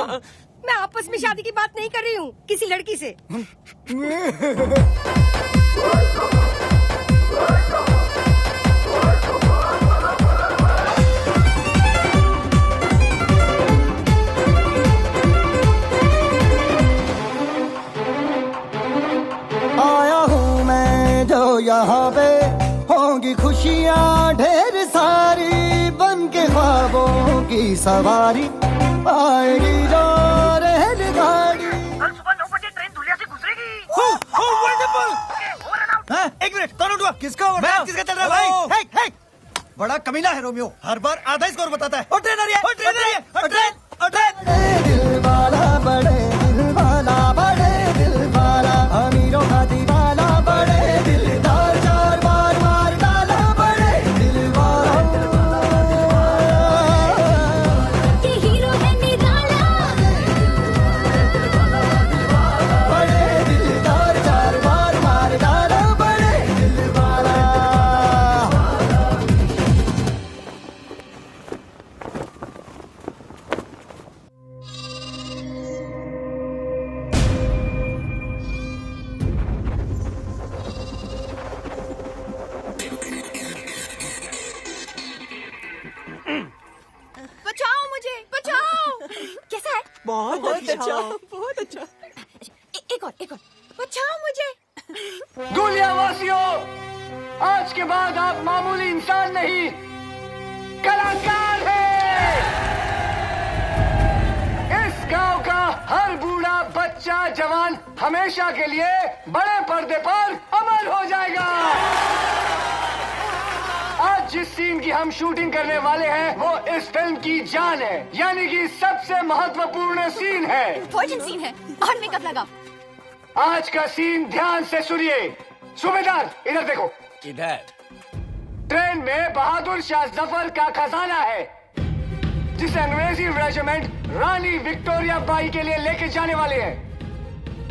मैं आपस में शादी की बात नहीं कर रही हूँ, किसी लड़की से। आया हूँ मैं जो यहाँ पे, होंगी खुशियाँ ढेर सारी, बन के ख्वाबों की सवारी, आएगी जो रेलगाड़ी। कल सुबह 9 बजे ट्रेन धुलिया से गुजरेगी। एक मिनट, कौन उठा? किसका उठा? किसका चल रहा है भाई? हे, बड़ा कमीना है रोमियो, हर बार आधा स्कोर बताता है। ट्रेन आ रही है, ट्रेन आ रही है, ट्रेन। दिल वाला बड़े दिल वाला, बड़े दिल वाला, अमीरों का दीवाना, बड़े दिलदार, चार बार मार डाला, बड़े दिल वाला। ये हीरो है निराला, बड़े दिलदार, चार बार मार डाला, बड़े दिल वाला। बचाओ मुझे, बचाओ। कैसा है? बहुत अच्छा, बहुत अच्छा। एक और, बचाओ मुझे। गोलियां वासियों, आज के बाद आप मामूली इंसान नहीं, कलाकार हैं। इस गांव का हर बूढ़ा, बच्चा, जवान हमेशा के लिए बड़े पर्दे पर अमर हो जाएगा। आज जिस सीन की हम शूटिंग करने वाले हैं वो इस फिल्म की जान है, यानी कि सबसे महत्वपूर्ण सीन है। इम्पोर्टेंट सीन है और मेकअप लगा। आज का सीन ध्यान से सुनिए। सूबेदार इधर देखो। इधर ट्रेन में बहादुर शाह जफर का खजाना है, जिसे अंग्रेजी रेजिमेंट रानी विक्टोरिया बाई के लिए लेके जाने वाले हैं।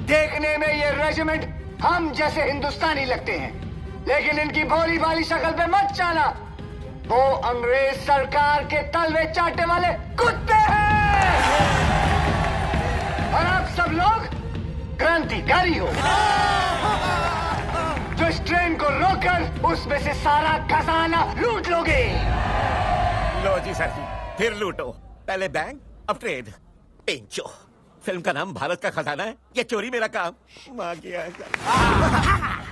देखने में ये रेजिमेंट हम जैसे हिंदुस्तानी लगते हैं, लेकिन इनकी भोली भाली शक्ल पे मत जाना, वो अंग्रेज सरकार के तलवे चाटने वाले कुत्ते हैं। और आप सब लोग क्रांतिकारी हो, जो इस ट्रेन को रोककर उसमें से सारा खजाना लूट लोगे। लो जी सर जी, फिर लूटो। पहले बैंक, अब ट्रेन। पेंचो, फिल्म का नाम भारत का खजाना है, ये चोरी मेरा काम। माँ की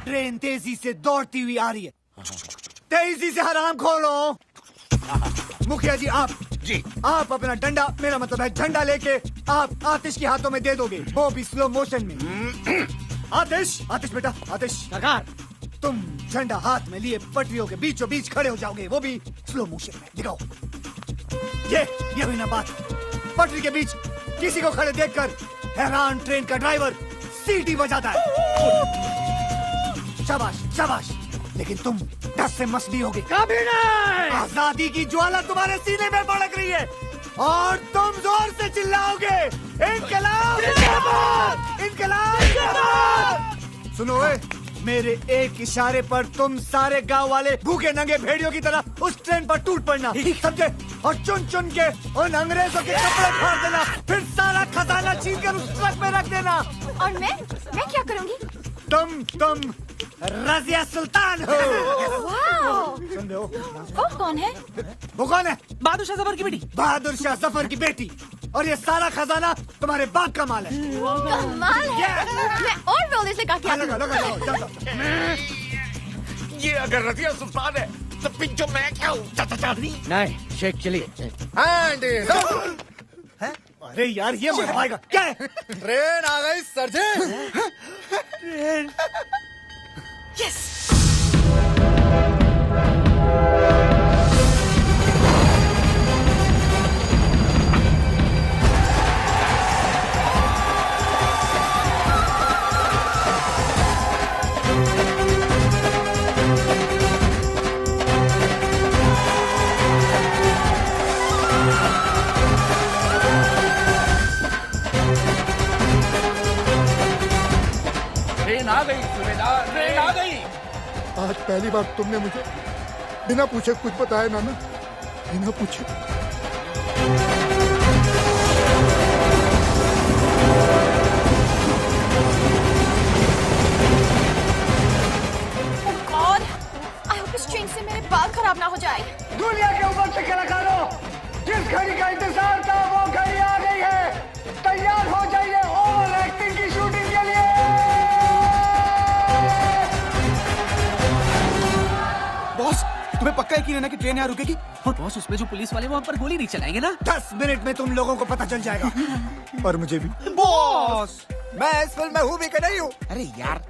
ट्रेन तेजी से दौड़ती हुई आ रही है, तेजी से हराम खोलो। मुखिया जी आप अपना डंडा, मेरा मतलब है झंडा लेके आप आतिश के हाथों में दे दोगे, वो भी स्लो मोशन में। आतिश बेटा, आतिश सरकार, तुम झंडा हाथ में लिए पटरियों के बीचों बीच खड़े हो जाओगे, वो भी स्लो मोशन में। दिखाओ। ये हुई ना बात। पटरी के बीच किसी को खड़े देखकर हैरान ट्रेन का ड्राइवर सीटी बजाता है। शाबाश, लेकिन तुम दस से मसली होगी। कभी नहीं। आजादी की ज्वाला तुम्हारे सीने में भड़क रही है और तुम जोर से चिल्लाओगे, इनकलाब जिंदाबाद, इनकलाब जिंदाबाद। सुनो मेरे एक इशारे पर तुम सारे गांव वाले भूखे नंगे भेड़ियों की तरह उस ट्रेन पर टूट पड़ना, समझे? और चुन चुन के उन अंग्रेजों के कपड़े फाड़ देना, फिर सारा खजाना छीन कर उस ट्रक में रख देना। और मैं क्या करूंगी? तुम रजिया सुल्तान हो। सुन रहे हो? वो कौन है? बहादुर शाह जफर की बेटी। बहादुर शाह जफर की बेटी। और ये सारा खजाना तुम्हारे बाप का माल है। कमाल है। मैं और रोने से क्या लगा। ये अगर रजिया सुल्तान है तो पिंचो मैं क्या हूँ? नहीं, शेख चलिए। अरे यार ये मजा आएगा। क्या है? ट्रेन आ गई सर जी। ट्रेन। यस। ट्रेन आ गई सूबेदार, ट्रेन आ गई। आज पहली बार तुमने मुझे बिना पूछे कुछ बताया नाना, बिना पूछे। गॉड, आई होप इस ट्रेन से मेरे बाल खराब ना हो जाए। दुनिया के ऊपर से कलाकारों, जिस घड़ी का इंतजार था वो घड़ी आ गई है। तैयार हो जाइए ओवर एक्टिंग की शूटिंग के लिए। बॉस, तुम्हें पक्का यकीन है ना कि ट्रेन यहाँ रुकेगी? और बॉस, उसमें जो पुलिस वाले वहाँ पर गोली नहीं चलाएंगे ना? 10 मिनट में तुम लोगों को पता चल जाएगा। और मुझे भी। बॉस, मैं इस फिल्म में हूँ भी कि नहीं हूँ? अरे यार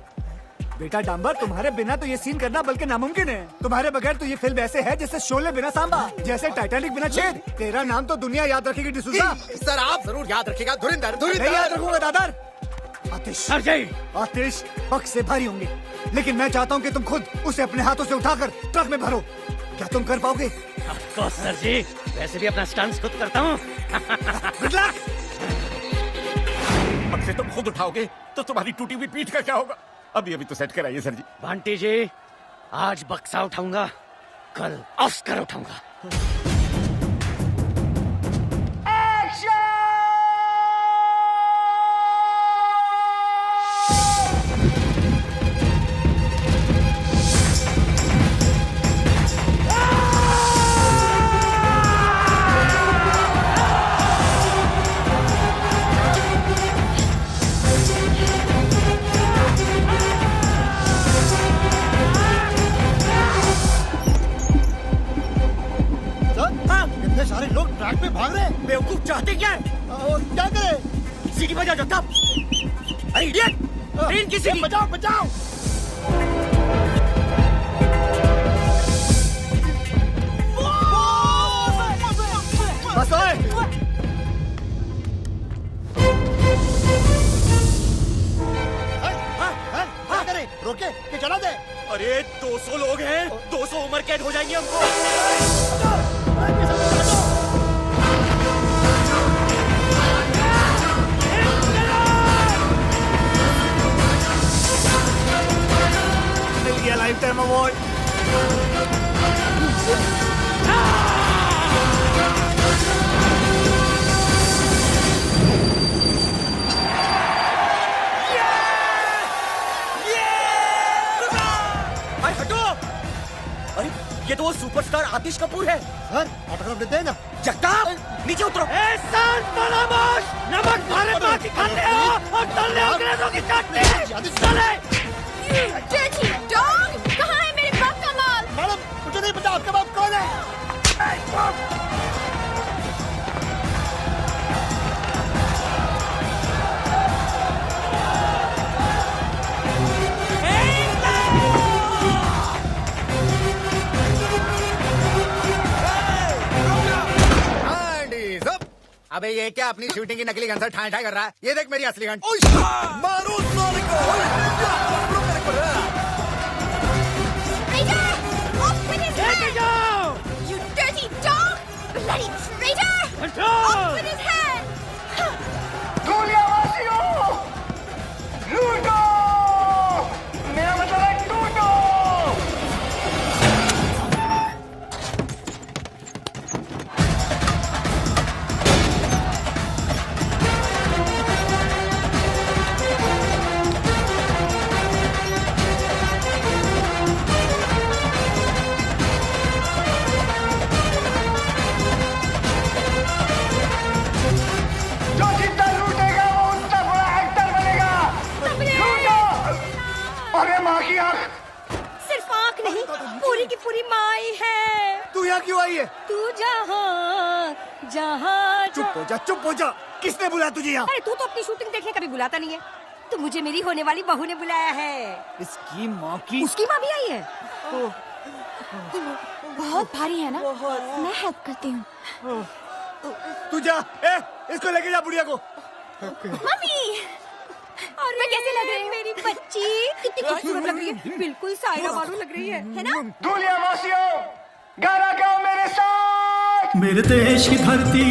बेटा डांबर, तुम्हारे बिना तो ये सीन करना बल्कि नामुमकिन है। तुम्हारे बगैर तो ये फिल्म ऐसे है जैसे शोले बिना सांबा, जैसे टाइटैनिक बिना छेद। तेरा नाम तो दुनिया याद रखेगी डिसूजा। सर आप जरूर याद रखिएगा। धुरिंदर, नहीं याद रखूंगा दादर। आतिश, आतिश पग से भारी होंगे, लेकिन मैं चाहता हूँ कि तुम खुद उसे अपने हाथों से उठाकर ट्रक में भरो। क्या तुम कर पाओगे? सर जी, वैसे भी अपना स्टंट्स खुद करता हूँ। Good luck. अब से तुम खुद उठाओगे तो तुम्हारी टूटी हुई पीठ का क्या होगा? अभी तो सेट कराइए सर जी। बंटी जी, आज बक्सा उठाऊंगा, कल ऑस्कर उठाऊंगा। सारे लोग ट्रैक पे भाग रहे हैं। बेवकूफ चाहते क्या है? और क्या करें? सीटी बजा जो तब। अरे इडियट, ट्रेन की सीटी बजाओ बजाओ। बस ओए। क्या करें? रोके कि चला दे? अरे 200 लोग हैं, 200 उम्र कैद हो जाएंगे हमको। मिल गया लाइफ टाइम अवार्ड। भाई हटो! अरे ये तो वो सुपरस्टार आतिश कपूर है। सर ऑटोग्राफ देते हैं ना? जगताप, नीचे उतरो। नमक भारत माँ की खाते हो और तलने अंग्रेजों की चाटते हैं। चले। Dirty dog! कहाँ है मेरे बाप का माल? मैडम, मुझे नहीं पता आपका बाप कौन है। अबे ये क्या अपनी शूटिंग की नकली गन से ठाई ठाई कर रहा है? ये देख मेरी असली गन। मारो साले को। You dirty dog! Bloody traitor! Off with his head! दुनियावासियों, लूटो! मेरा मतलब है टूटो! जो जितना लूटेगा वो उतना बड़ा एक्टर बनेगा। लूटो! अरे माँ की आँख। सिर्फ आँख नहीं, पूरी की पूरी माई है। तू यहाँ क्यों आई है? तू जहाँ जहाँ चुप हो जा, चुप हो जा। किसने बुलाया तुझे यहाँ? अरे तू तो अपनी शूटिंग देखने कभी बुलाता नहीं है। तो मुझे मेरी होने वाली बहू ने बुलाया है। इसकी माँ की। उसकी माँ भी आई है। बहुत भारी है ना? मैं हेल्प करती हूँ। तू जा, इसको लेके जा बुढ़िया को। मम्मी, और मैं कैसे लग रही हूँ? मेरी बच्ची कितनी खूबसूरत लग रही है, बिल्कुल सायरा बानू लग रही है ना? दुनियावासियों, गाना गाओ मेरे साथ। मेरे देश की धरती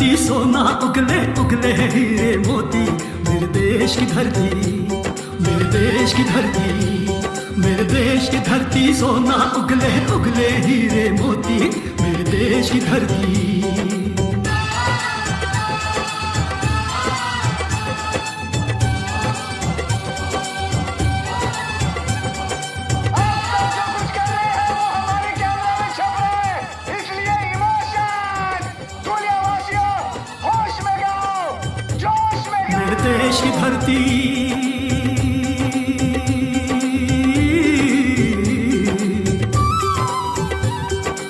धरती सोना उगले उगले हीरे मोती, मेरे देश की धरती, मेरे देश की धरती, मेरे देश की धरती सोना उगले उगले हीरे मोती, मेरे देश की धरती। देश की धरती,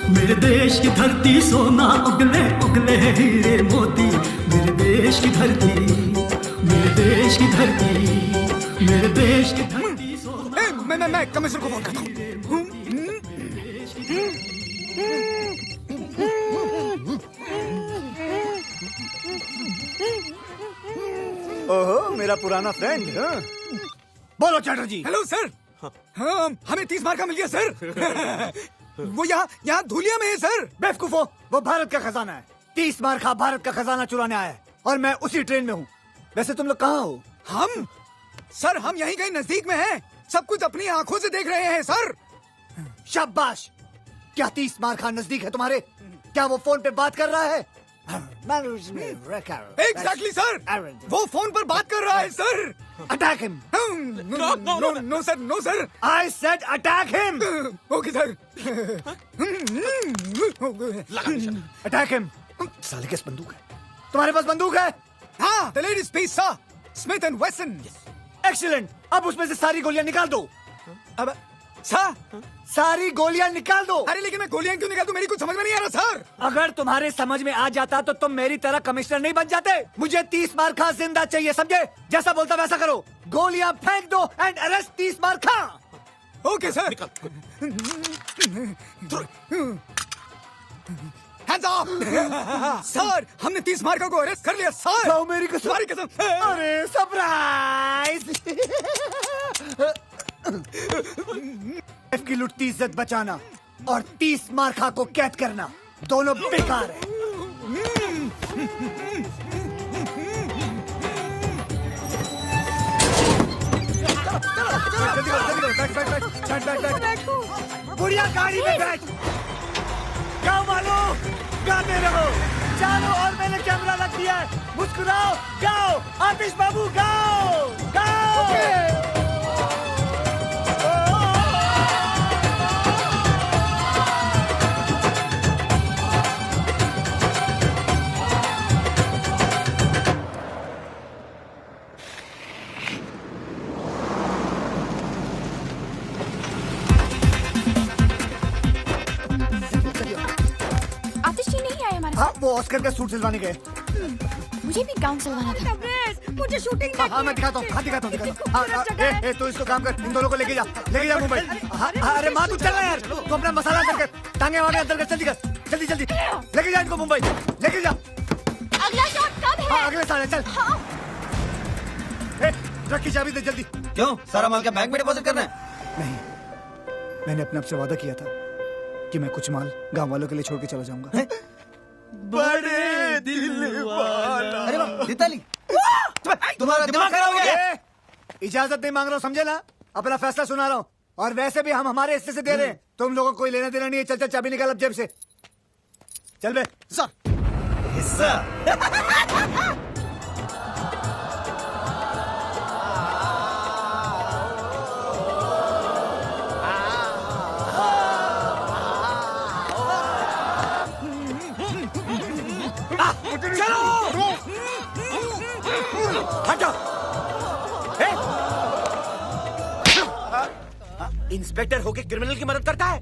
मेरे देश की धरती सोना उगले उगले हीरे मोती, मेरे देश की धरती, मेरे देश की धरती, मेरे देश की धरती सोना। मैं कमिश्नर को फोन करता हूँ। ओहो, मेरा पुराना फ्रेंड। बोलो चैटर्जी। Hello sir. हाँ, हमें 30 मार्का मिल गया सर। वो यहाँ धुलिया में है सर। बेवकूफो, वो भारत का खजाना है। 30 मार्का भारत का खजाना चुराने आया है और मैं उसी ट्रेन में हूँ। वैसे तुम लोग कहाँ हो? हम सर, हम यहीं कहीं नजदीक में हैं। सब कुछ अपनी आंखों से देख रहे हैं सर। शाबाश। क्या 30 मार्का नजदीक है तुम्हारे? क्या वो फोन पे बात कर रहा है? एग्जैक्टली सर, वो फोन पर बात कर रहा है sir. Attack him. No sir, no sir. I said attack him. Okay sir. Attack him. साले के बंदूक है? तुम्हारे पास बंदूक है? हाँ, the ladies piece sir, Smith and Wesson. Excellent. अब उसमें से सारी गोलियां निकाल दो। अब सर, सारी गोलियां निकाल दो। अरे लेकिन मैं गोलियां क्यों निकाल दूं? मेरी कुछ समझ में नहीं आ रहा सर। अगर तुम्हारे समझ में आ जाता तो तुम मेरी तरह कमिश्नर नहीं बन जाते। मुझे 30 मार्का जिंदा चाहिए, समझे? जैसा बोलता वैसा करो। गोलियां फेंक दो एंड अरेस्ट 30 मार्का। Okay sir. Hands up. Sir, हमने 30 मार्का को अरेस्ट कर लिया सर। जाओ, मेरी कसम। तुम्हारी कसम। अरे सरप्राइज। की लुटती इज्जत बचाना और 30 मार्का को कैद करना दोनों बेकार है। बुढ़िया गाड़ी में बैठ। गाओ मालो, गाते रहो, चलो। और मैंने कैमरा रख दिया है। मुस्कुराओ, गाओ। आतिश बाबू गाओ, गाओ। हाँ, वो ऑस्कर का सूट सिलवाने गए। मुझे भी गाउन सिलवाना था। मुझे शूटिंग देखनी। हाँ, मैं दिखाता हूँ, दिखाता हूँ। तो इसको काम कर, इन दोनों को लेके जा मुंबई। अरे माँ, तू चल ना यार। तू अपना मसाला अंदर कर, टांगे वागे अंदर कर, जल्दी कर, जल्दी जल्दी लेके जा इनको मुंबई, लेके जा। अगला शॉट कब है? हाँ, अगले साल है, चल। ट्रक की चाबी दे जल्दी। क्यों, सारा माल क्या बैंक में डिपॉजिट करना है? नहीं, मैंने अपने आप से वादा किया था कि मैं कुछ माल गाँव वालों के लिए छोड़ के चला जाऊंगा। बड़े दिल वाला। अरे वाह, दीताली, तुम्हारा दिमाग खराब हो गया। इजाजत नहीं मांग रहा हूँ, समझे ना? अपना फैसला सुना रहा हूँ। और वैसे भी हम हमारे हिस्से से दे रहे हैं। तुम लोगों को कोई लेना देना नहीं है। चल चल, चाबी निकाल अब जेब से। चल बे। सर, हिस्सा। इंस्पेक्टर होके क्रिमिनल की मदद करता है?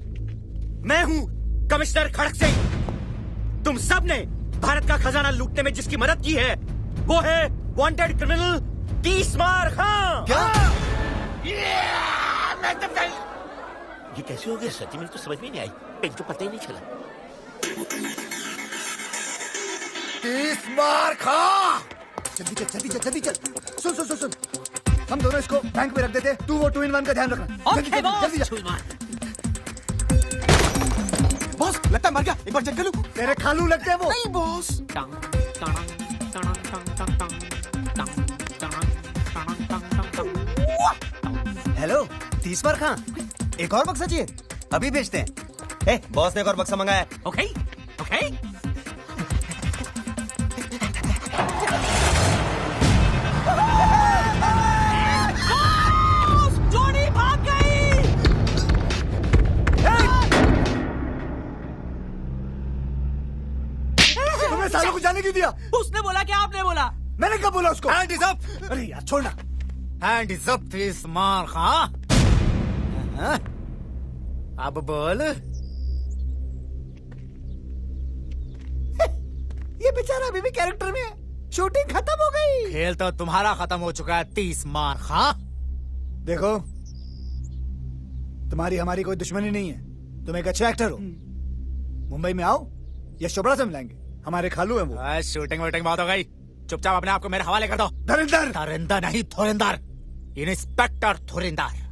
मैं हूं कमिश्नर खड़क सिंह। तुम सब ने भारत का खजाना लूटने में जिसकी मदद की है वो है वांटेड क्रिमिनल 30 मार्का। क्या? ये कैसे हो गया सच्ची? मेरे तो समझ में नहीं आई। पेट तो पता ही नहीं चला। 30 मार्का। जल्दी चल, जल्दी चल, जल्दी चल। सुन सुन सुन सुन, हम दोनों इसको बैंक में रख देते। तू वो 2-in-1 का ध्यान रखना। जल्दी जल्दी जा। बॉस, लगता है मर गया। एक बार चेक कर लूं। तेरे खालू लगते हैं वो। नहीं बॉस। हेलो 30 बार खां, एक और बक्सा चाहिए? अभी भेजते हैं। बॉस ने एक और बक्सा मंगाया। Okay okay. जोड़ी भाग गई। तुम्हें सालों को जाने क्यों दिया? उसने बोला कि आपने बोला? मैंने कब बोला उसको? Hand is up. अरे यार छोड़ना। हैंड इज अप तीसमार खां। अब बोल। ये बेचारा अभी भी कैरेक्टर में है। शूटिंग खत्म हो गई। खेल तो तुम्हारा खत्म हो चुका है तीसमार खां। देखो, तुम्हारी हमारी कोई दुश्मनी नहीं है। तुम एक अच्छा एक्टर हो। मुंबई में आओ या शोभरा से मिलाएंगे। हमारे खालू हैं वो। शूटिंग वूटिंग बहुत हो गई। चुपचाप अपने आप को मेरे हवाले कर दो। धुरिंदर। धुरिंदर नहीं, धुरिंदर। इंस्पेक्टर धुरिंदर।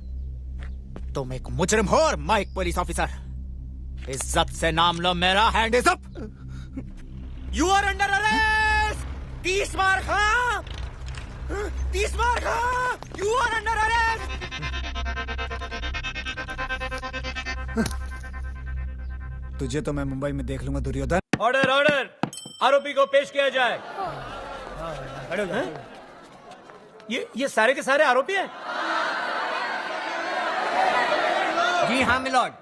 तुम एक मुजरिम हो और मैं एक पुलिस ऑफिसर। इज्जत से नाम लो मेरा। Hand is up. You are under arrest. Teesmar Khan, Teesmar Khan, you are under arrest. तुझे तो मैं मुंबई में देख लूंगा दुर्योधन। ऑर्डर ऑर्डर, आरोपी को पेश किया जाए। ये सारे के सारे आरोपी हैं? जी हाँ मिलॉर्ड,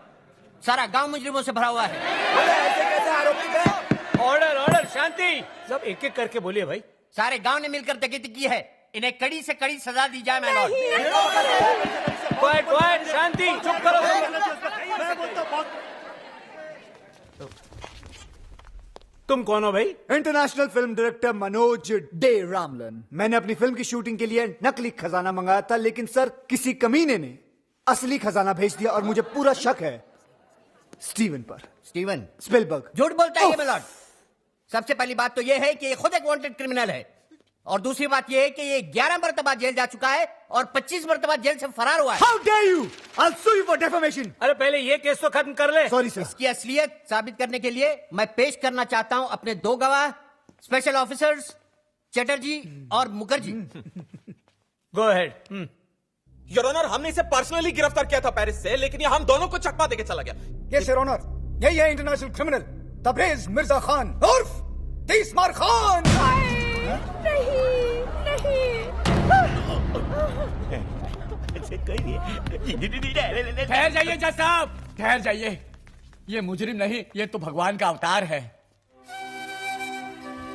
सारा गांव मुजरिमों से भरा हुआ है। ऐसे कैसे आरोपी थे? ऑर्डर ऑर्डर, शांति। सब एक एक करके बोलिए भाई। सारे गांव ने मिलकर डकैती की है। इन्हें कड़ी से कड़ी सजा दी जाए मिलॉर्ड। क्वाइट क्वाइट, शांति, चुप करो। तुम कौन हो भाई? International film director Manoj De Ramlan. मैंने अपनी फिल्म की शूटिंग के लिए नकली खजाना मंगाया था, लेकिन सर किसी कमीने ने असली खजाना भेज दिया और मुझे पूरा शक है स्टीवन पर। Steven Spielberg. झूठ बोलता है ये मिलॉर्ड। सबसे पहली बात तो ये है कि ये खुद एक वांटेड क्रिमिनल है, और दूसरी बात ये है कि ये 11 मरतबा जेल जा चुका है और 25 मरतबा जेल से फरार हुआ है। How dare you? I'll sue you for defamation. अरे पहले ये केस तो खत्म कर ले। Sorry sir. इसकी असलियत साबित करने के लिए मैं पेश करना चाहता हूं अपने 2 गवाह, स्पेशल ऑफिसर्स चटर्जी और Mukherjee. Go ahead. Your honour, हमने इसे पर्सनली गिरफ्तार किया था पेरिस से, लेकिन ये हम दोनों को चकमा देके चला गया। यस योर ऑनर, यही है इंटरनेशनल क्रिमिनल तबरेज मिर्जा खान उर्फ तीसमार खान। ठहर जाइए जज साहब, ठहर जाइए। ये मुजरिम नहीं, ये तो भगवान का अवतार है।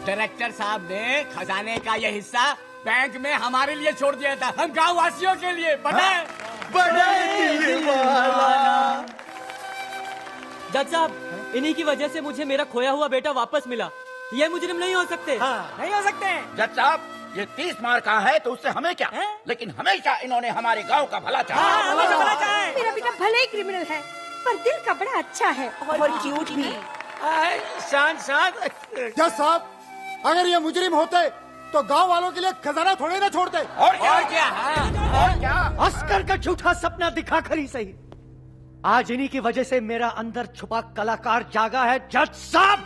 डायरेक्टर साहब ने खजाने का ये हिस्सा बैंक में हमारे लिए छोड़ दिया था, हम गांव वासियों के लिए। जज साहब, इन्हीं की वजह से मुझे मेरा खोया हुआ बेटा वापस मिला। ये मुजरिम नहीं हो सकते। नहीं हो सकते। जज साहब, ये 30 मार का है तो उससे हमें क्या, लेकिन हमेशा इन्होंने हमारे गांव का भला चाहा। मेरा बेटा भले ही क्रिमिनल है, पर दिल का बड़ा अच्छा है और क्यूट भी। शांत शांत। जज साहब, अगर ये मुजरिम होते तो गांव वालों के लिए खजाना थोड़े ना छोड़ते। और क्या? अस्कर का झूठा सपना दिखा कर ही सही, आज इन्हीं की वजह से मेरा अंदर छुपा कलाकार जागा है। जज साहब,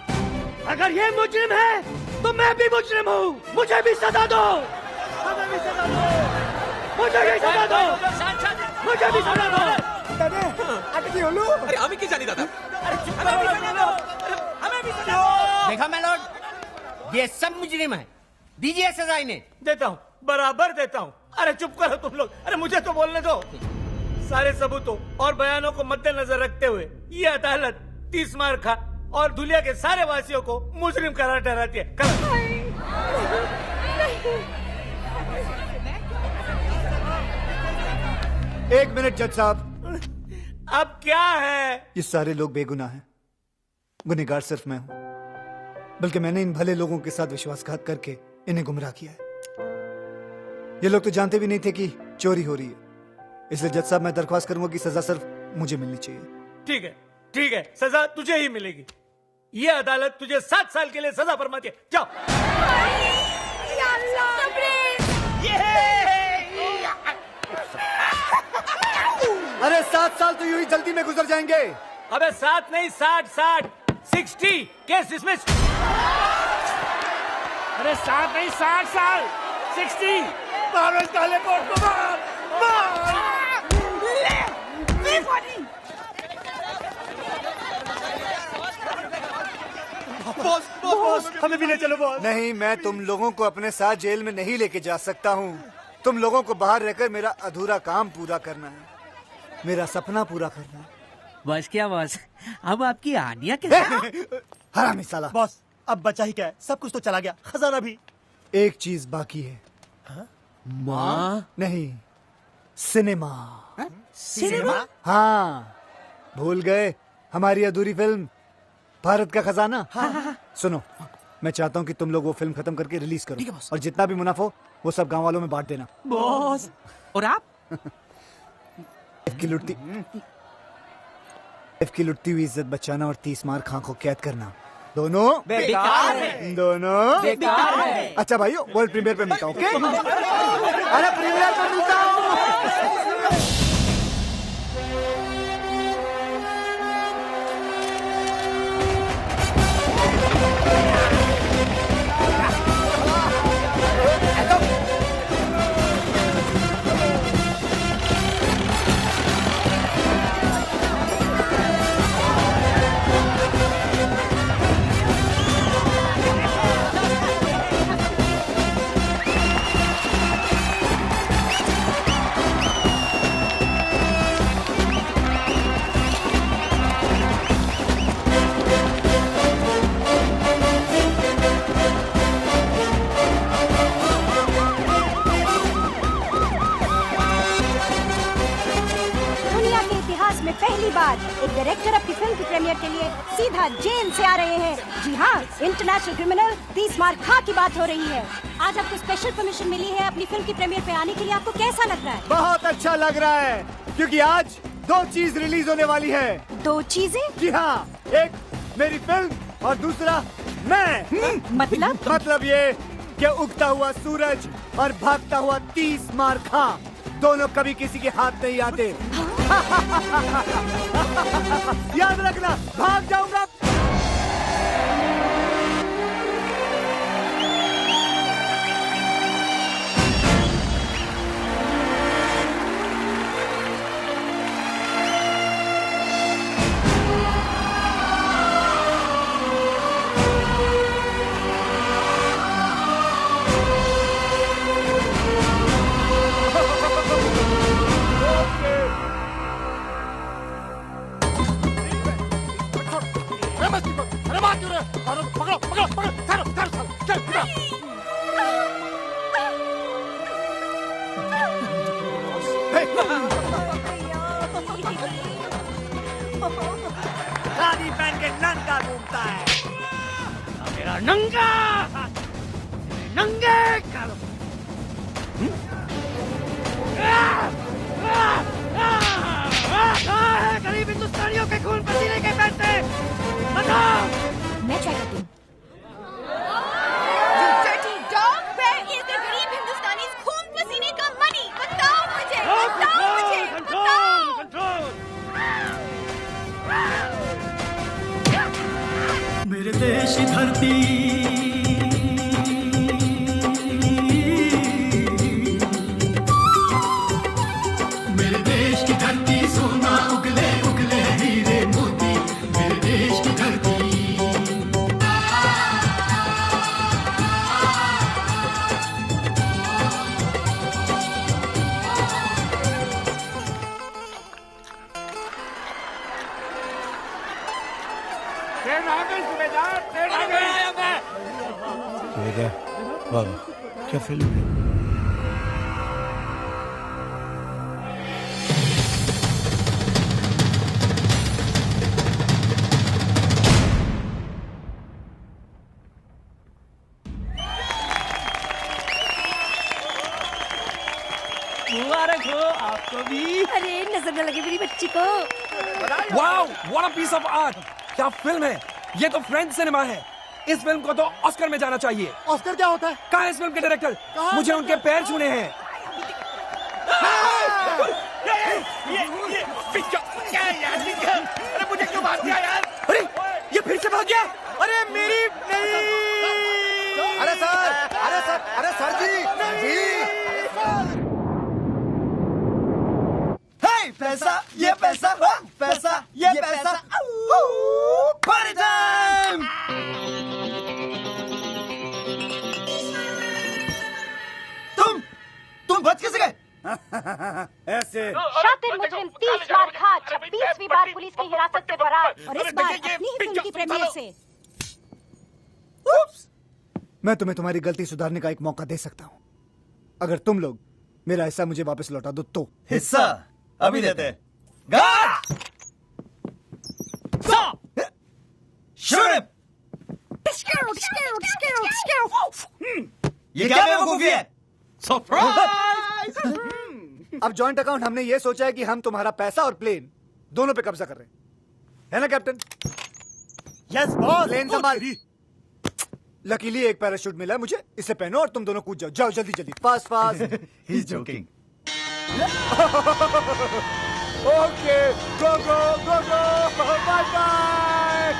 अगर ये मुजरिम है तो मैं भी मुजरिम हूँ। मुझे भी सजा दो, मुझे भी सजा दो, मुझे भी सजा दो, मुझे भी सजा दो। अरे हमें की जानी दादा। देखा मैलॉर्ड, ये सब मुजरिम है। दीजिए सजा इन्हें। देता हूँ, बराबर देता हूँ। अरे चुप करो तुम लोग। अरे मुझे तो बोलने दो। सारे सबूतों और बयानों को मद्देनजर रखते हुए ये अदालत तीसमार खां और धुलिया के सारे वासियों को मुजरिम करार ठहराती है। एक मिनट जज साहब। अब क्या है? ये सारे लोग बेगुनाह हैं, गुनहगार सिर्फ मैं हूं। बल्कि मैंने इन भले लोगों के साथ विश्वासघात करके इन्हें गुमराह किया है। ये लोग तो जानते भी नहीं थे कि चोरी हो रही है। इसलिए जज साहब, मैं दरख्वास्त करूंगा कि सजा सिर्फ मुझे मिलनी चाहिए। ठीक है, ठीक है, सजा तुझे ही मिलेगी। ये अदालत तुझे 7 साल के लिए सजा फरमाती है। जाओ। अरे 7 साल तो यूं ही जल्दी में गुजर जाएंगे। अबे 7 नहीं, 60 केस डिसमिस। अरे 7 नहीं 60 साल 60। मारो इस काले कोट को, मार। बॉस बॉस हमें भी ले चलो बॉस। नहीं, मैं तुम लोगों को अपने साथ जेल में नहीं लेके जा सकता हूँ। तुम लोगों को बाहर रहकर मेरा अधूरा काम पूरा करना है, मेरा सपना पूरा करना है। बस क्या बॉस, अब आपकी आनिया के हरामी साला। बॉस अब बचा ही क्या है, सब कुछ तो चला गया, खजाना भी। एक चीज बाकी है। माँ? नहीं, सिनेमा। सिनेमा? हाँ, भूल गए हमारी अधूरी फिल्म भारत का खजाना। हाँ। सुनो, मैं चाहता हूँ कि तुम लोग वो फिल्म खत्म करके रिलीज करो, और जितना भी मुनाफा हो वो सब गांव वालों में बांट देना। बॉस और आप? की लुटती हुई इज्जत बचाना और 30 मार खां को कैद करना, दोनों बेकार है। दोनों बेकार है। अच्छा भाइयों, वर्ल्ड प्रीमियर पे मिलता हूँ। ओके? अरे प्रीमियर पे मिलता हूँ। पहली बार एक डायरेक्टर अपनी फिल्म की प्रीमियर के लिए सीधा जेल से आ रहे हैं। जी हाँ, इंटरनेशनल क्रिमिनल 30 मार खां की बात हो रही है। आज आपको स्पेशल परमिशन मिली है अपनी फिल्म की प्रीमियर पे आने के लिए। आपको कैसा लग रहा है? बहुत अच्छा लग रहा है, क्योंकि आज 2 चीज रिलीज होने वाली है। 2 चीजें? जी हाँ, एक मेरी फिल्म और दूसरा मैं। मतलब ये कि उगता हुआ सूरज और भागता हुआ 30 मार खां दोनों कभी किसी के हाथ नहीं आते। याद रखना, भाग जाऊंगा। शादी पहन के नंगा घूमता है। मेरा नंगा नंगे करो। गरीब हिंदुस्तानियों के खून पसीने के पैसे बताओ। मैं ट्राई करती हूँ। गरीब हिंदुस्तानी खून पसीने का मनी, बताओ मुझे, बताओ मुझे, बताओ। मेरे देश की धरती मेरे देश की धरती सोना उगले उगले हीरे मोती मेरे देश की धरती वाह, क्या फिल्म है। मुबारक हो आपको भी। अरे नजर न लगे मेरी बच्ची को। Wow, what a piece of art. क्या फिल्म है ये, तो फ्रेंच सिनेमा है। इस फिल्म को तो ऑस्कर में जाना चाहिए। ऑस्कर क्या होता है? कहाँ है इस फिल्म के डायरेक्टर? मुझे उनके पैर छूने हैं। अरे मुझे क्यों मार दिया यार? अरे ये फिर से भाग गया। अरे मेरी नहीं। अरे सर, सर जी पैसा ये पैसा पैसा ये पैसा पार्टी टाइम। तुम बच कैसे गए? ऐसे शातिर मुजरिम 30 बार खा 26वीं बार पुलिस की हिरासत से फरार और इस बार अपनी ही फिल्म की प्रीमियर से। मैं तुम्हें तुम्हारी गलती सुधारने का एक मौका दे सकता हूँ अगर तुम लोग मेरा हिस्सा मुझे वापस लौटा दो तो। हिस्सा अभी देते हैं। ये क्या बेवकूफी है? सरप्राइज! अब जॉइंट अकाउंट हमने ये सोचा है कि हम तुम्हारा पैसा और प्लेन दोनों पे कब्जा कर रहे हैं, है ना कैप्टन? Yes boss. प्लेन संभाल। लकीली एक पैराशूट मिला है मुझे, इसे पहनो और तुम दोनों कूद जाओ। जाओ जल्दी जल्दी, fast fast. He is joking. Okay go go go go bye bye.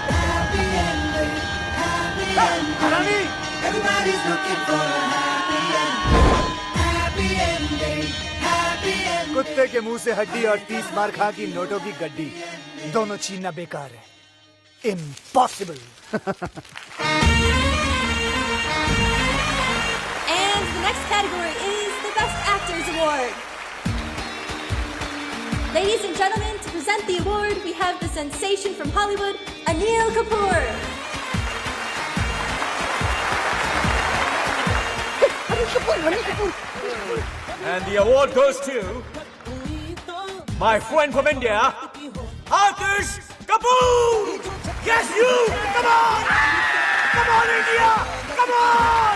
Rani Everybody's looking for a happy ending. कुत्ते के मुंह से हड्डी और 30 बार खा की नोटों की गड्डी दोनों छीनना बेकार है। Impossible. And the next category is the Best Actors Award. Ladies and gentlemen, to present the award, we have the sensation from Hollywood, Anil Kapoor. And the award goes to my friend from India, Akash Kapoor. Yes, you. Come on. Come on, India. Come on.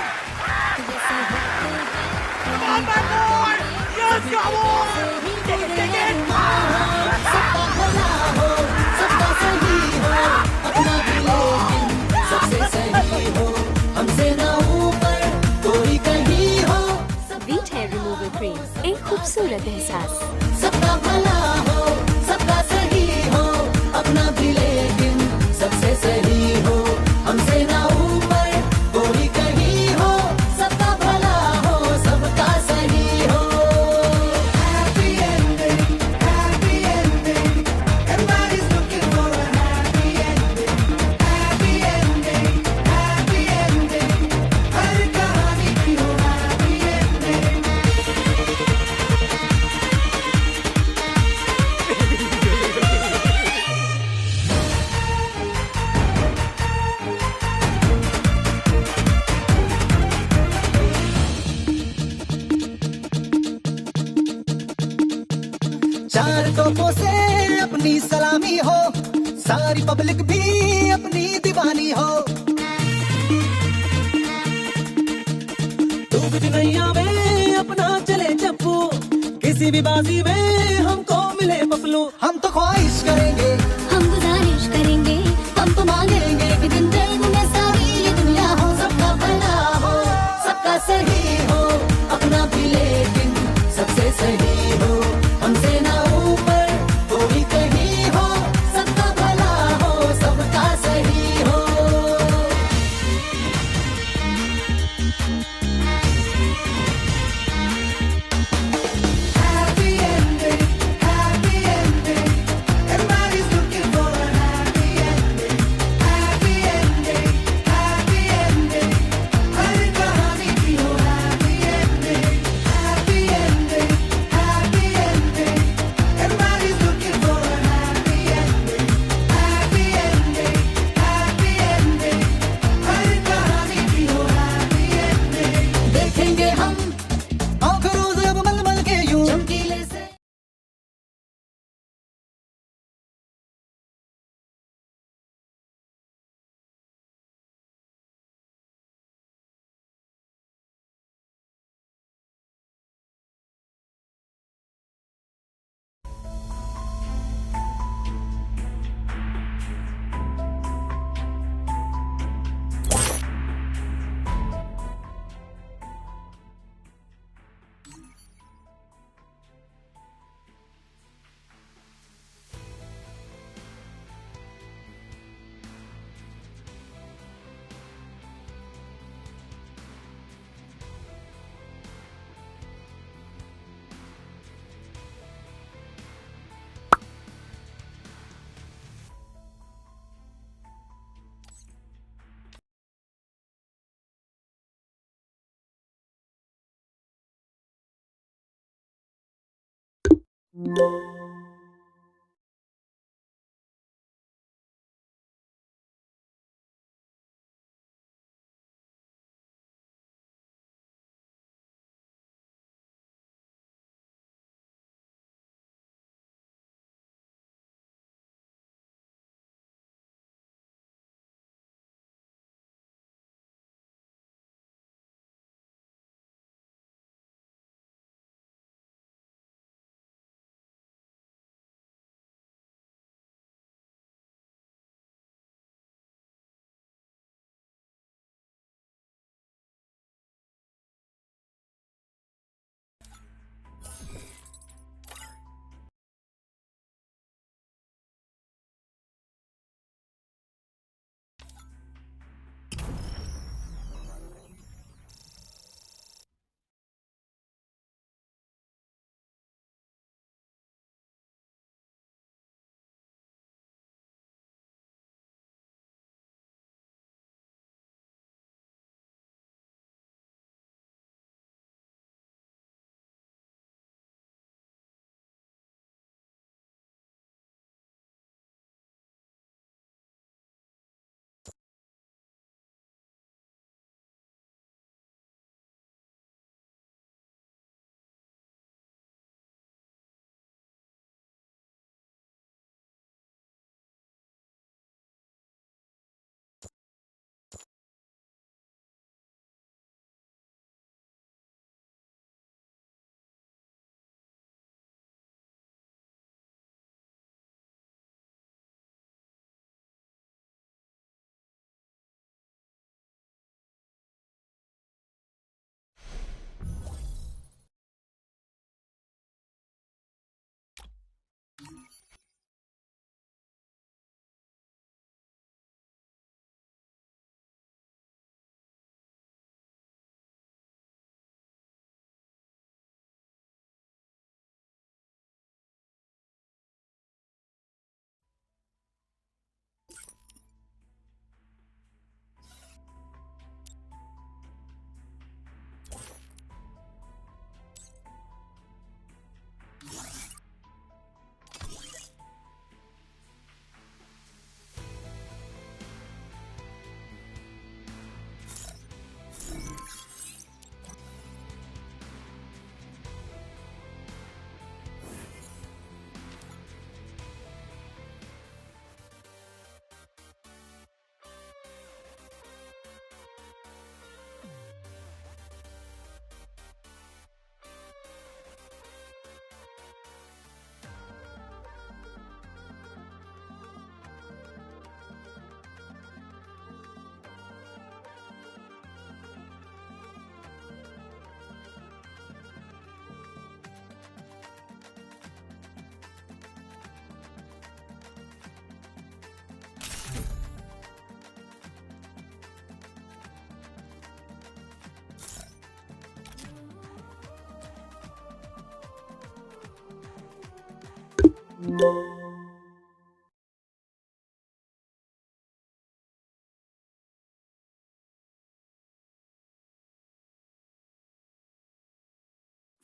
Come on, my boy. Yes, come on. Take it, take it. सबका भला हो, सबका सही हो, अपना भी लेकिन सबसे सही हो, हमसे ना ऊपर कोई कहीं हो। वीट हेयर रिमूवल क्रीम, एक खूबसूरत एहसास। सबका भला हो, सबका सही हो, अपना भी लेकिन सबसे सही हो, हमसे ना ऊपर कोई कहीं हो। सबका भला हो, सबका सही हो। Happy ending, happy ending. Everybody's looking for a happy ending. Happy ending, happy ending. हर कहानी की हो happy ending. चार तोपों से अपनी सलामी हो, सारी पब्लिक भी अपनी दीवानी हो। डूब नैया में अपना चले चप्पू, किसी भी बाजी में हमको मिले पपलू। हम तो ख्वाहिश करेंगे, हम गुजारिश करेंगे, हम तो मांगेंगे कि दिन दिन में सारी ये दुनिया हो। सबका भला हो, सबका सही हो, अपना भी लेकिन सबसे सही हो, हमसे ना ऊपर कोई कहीं हो। सबका भला हो, सबका सही हो। Happy ending, happy ending. Everybody's looking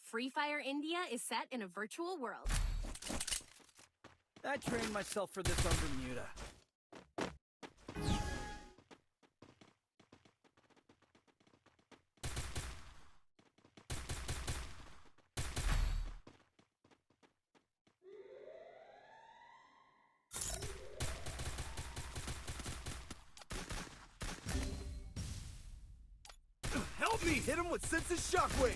Free Fire India is set in a virtual world. I trained myself for this on Bermuda. Help me! Hit him with Sense's shockwave!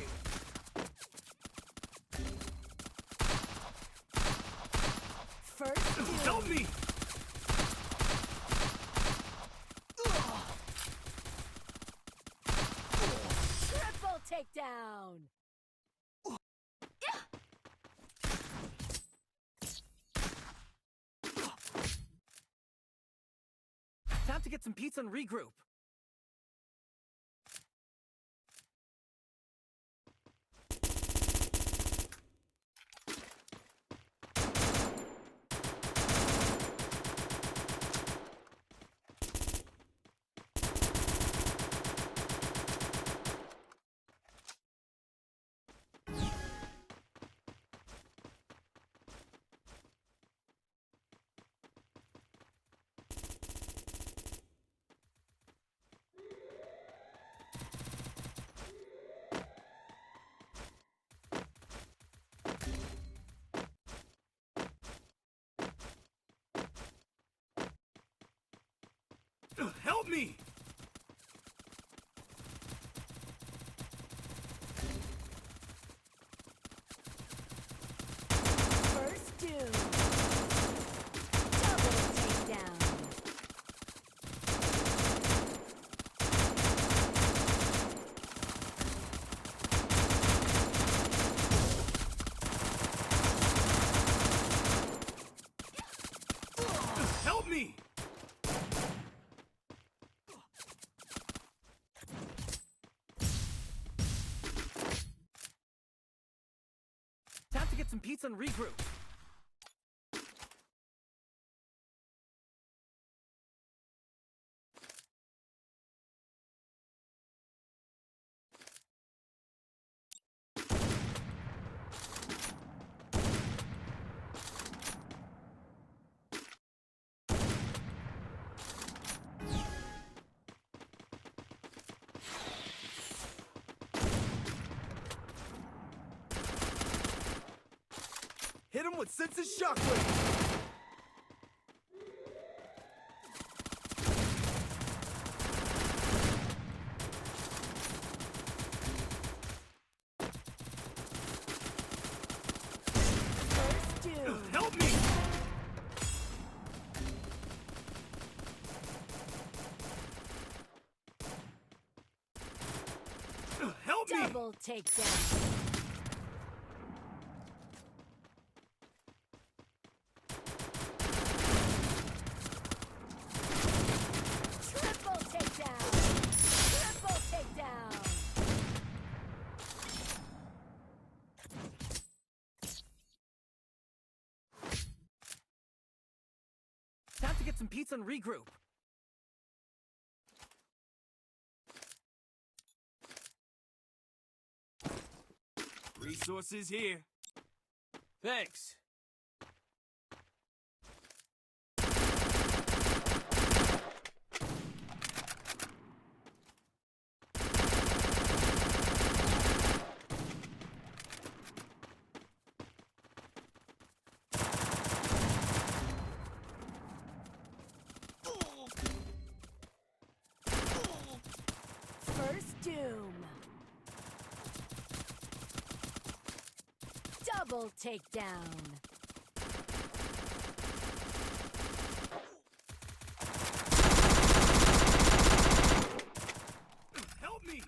First, help me! triple takedown. Time to get some pizza and regroup. Help me! First doom. Double takedown. Help me! Time to get some pizza and regroup. Hit him with senses shockwave! First doom. Help me! Help me! Double takedown. Triple takedown. Triple takedown. Time to get some pizza and regroup. Resources here. Thanks. First doom. Double takedown. Help me!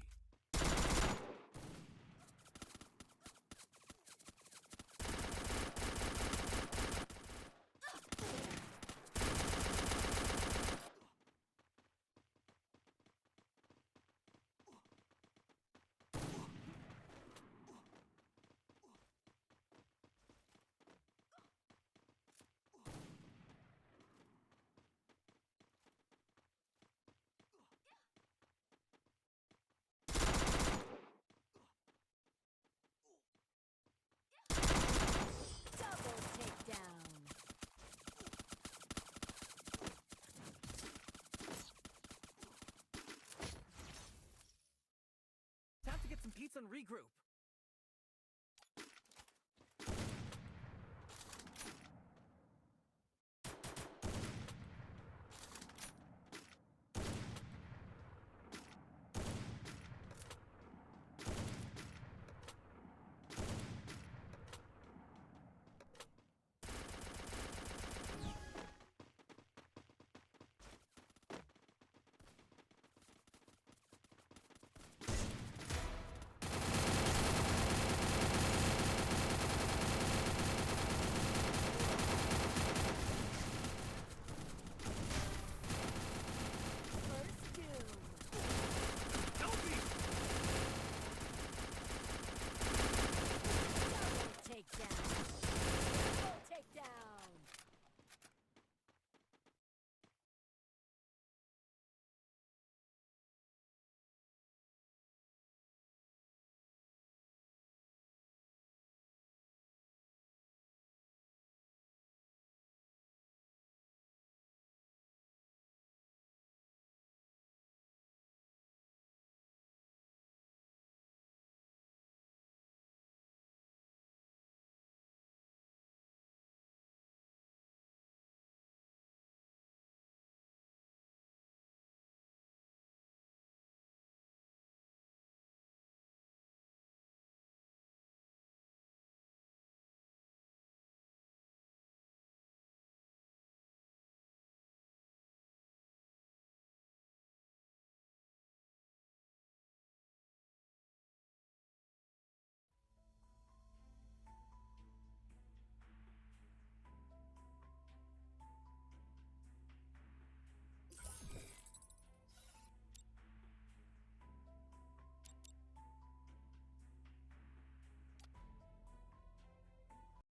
Double takedown. Time to get some pizza and regroup.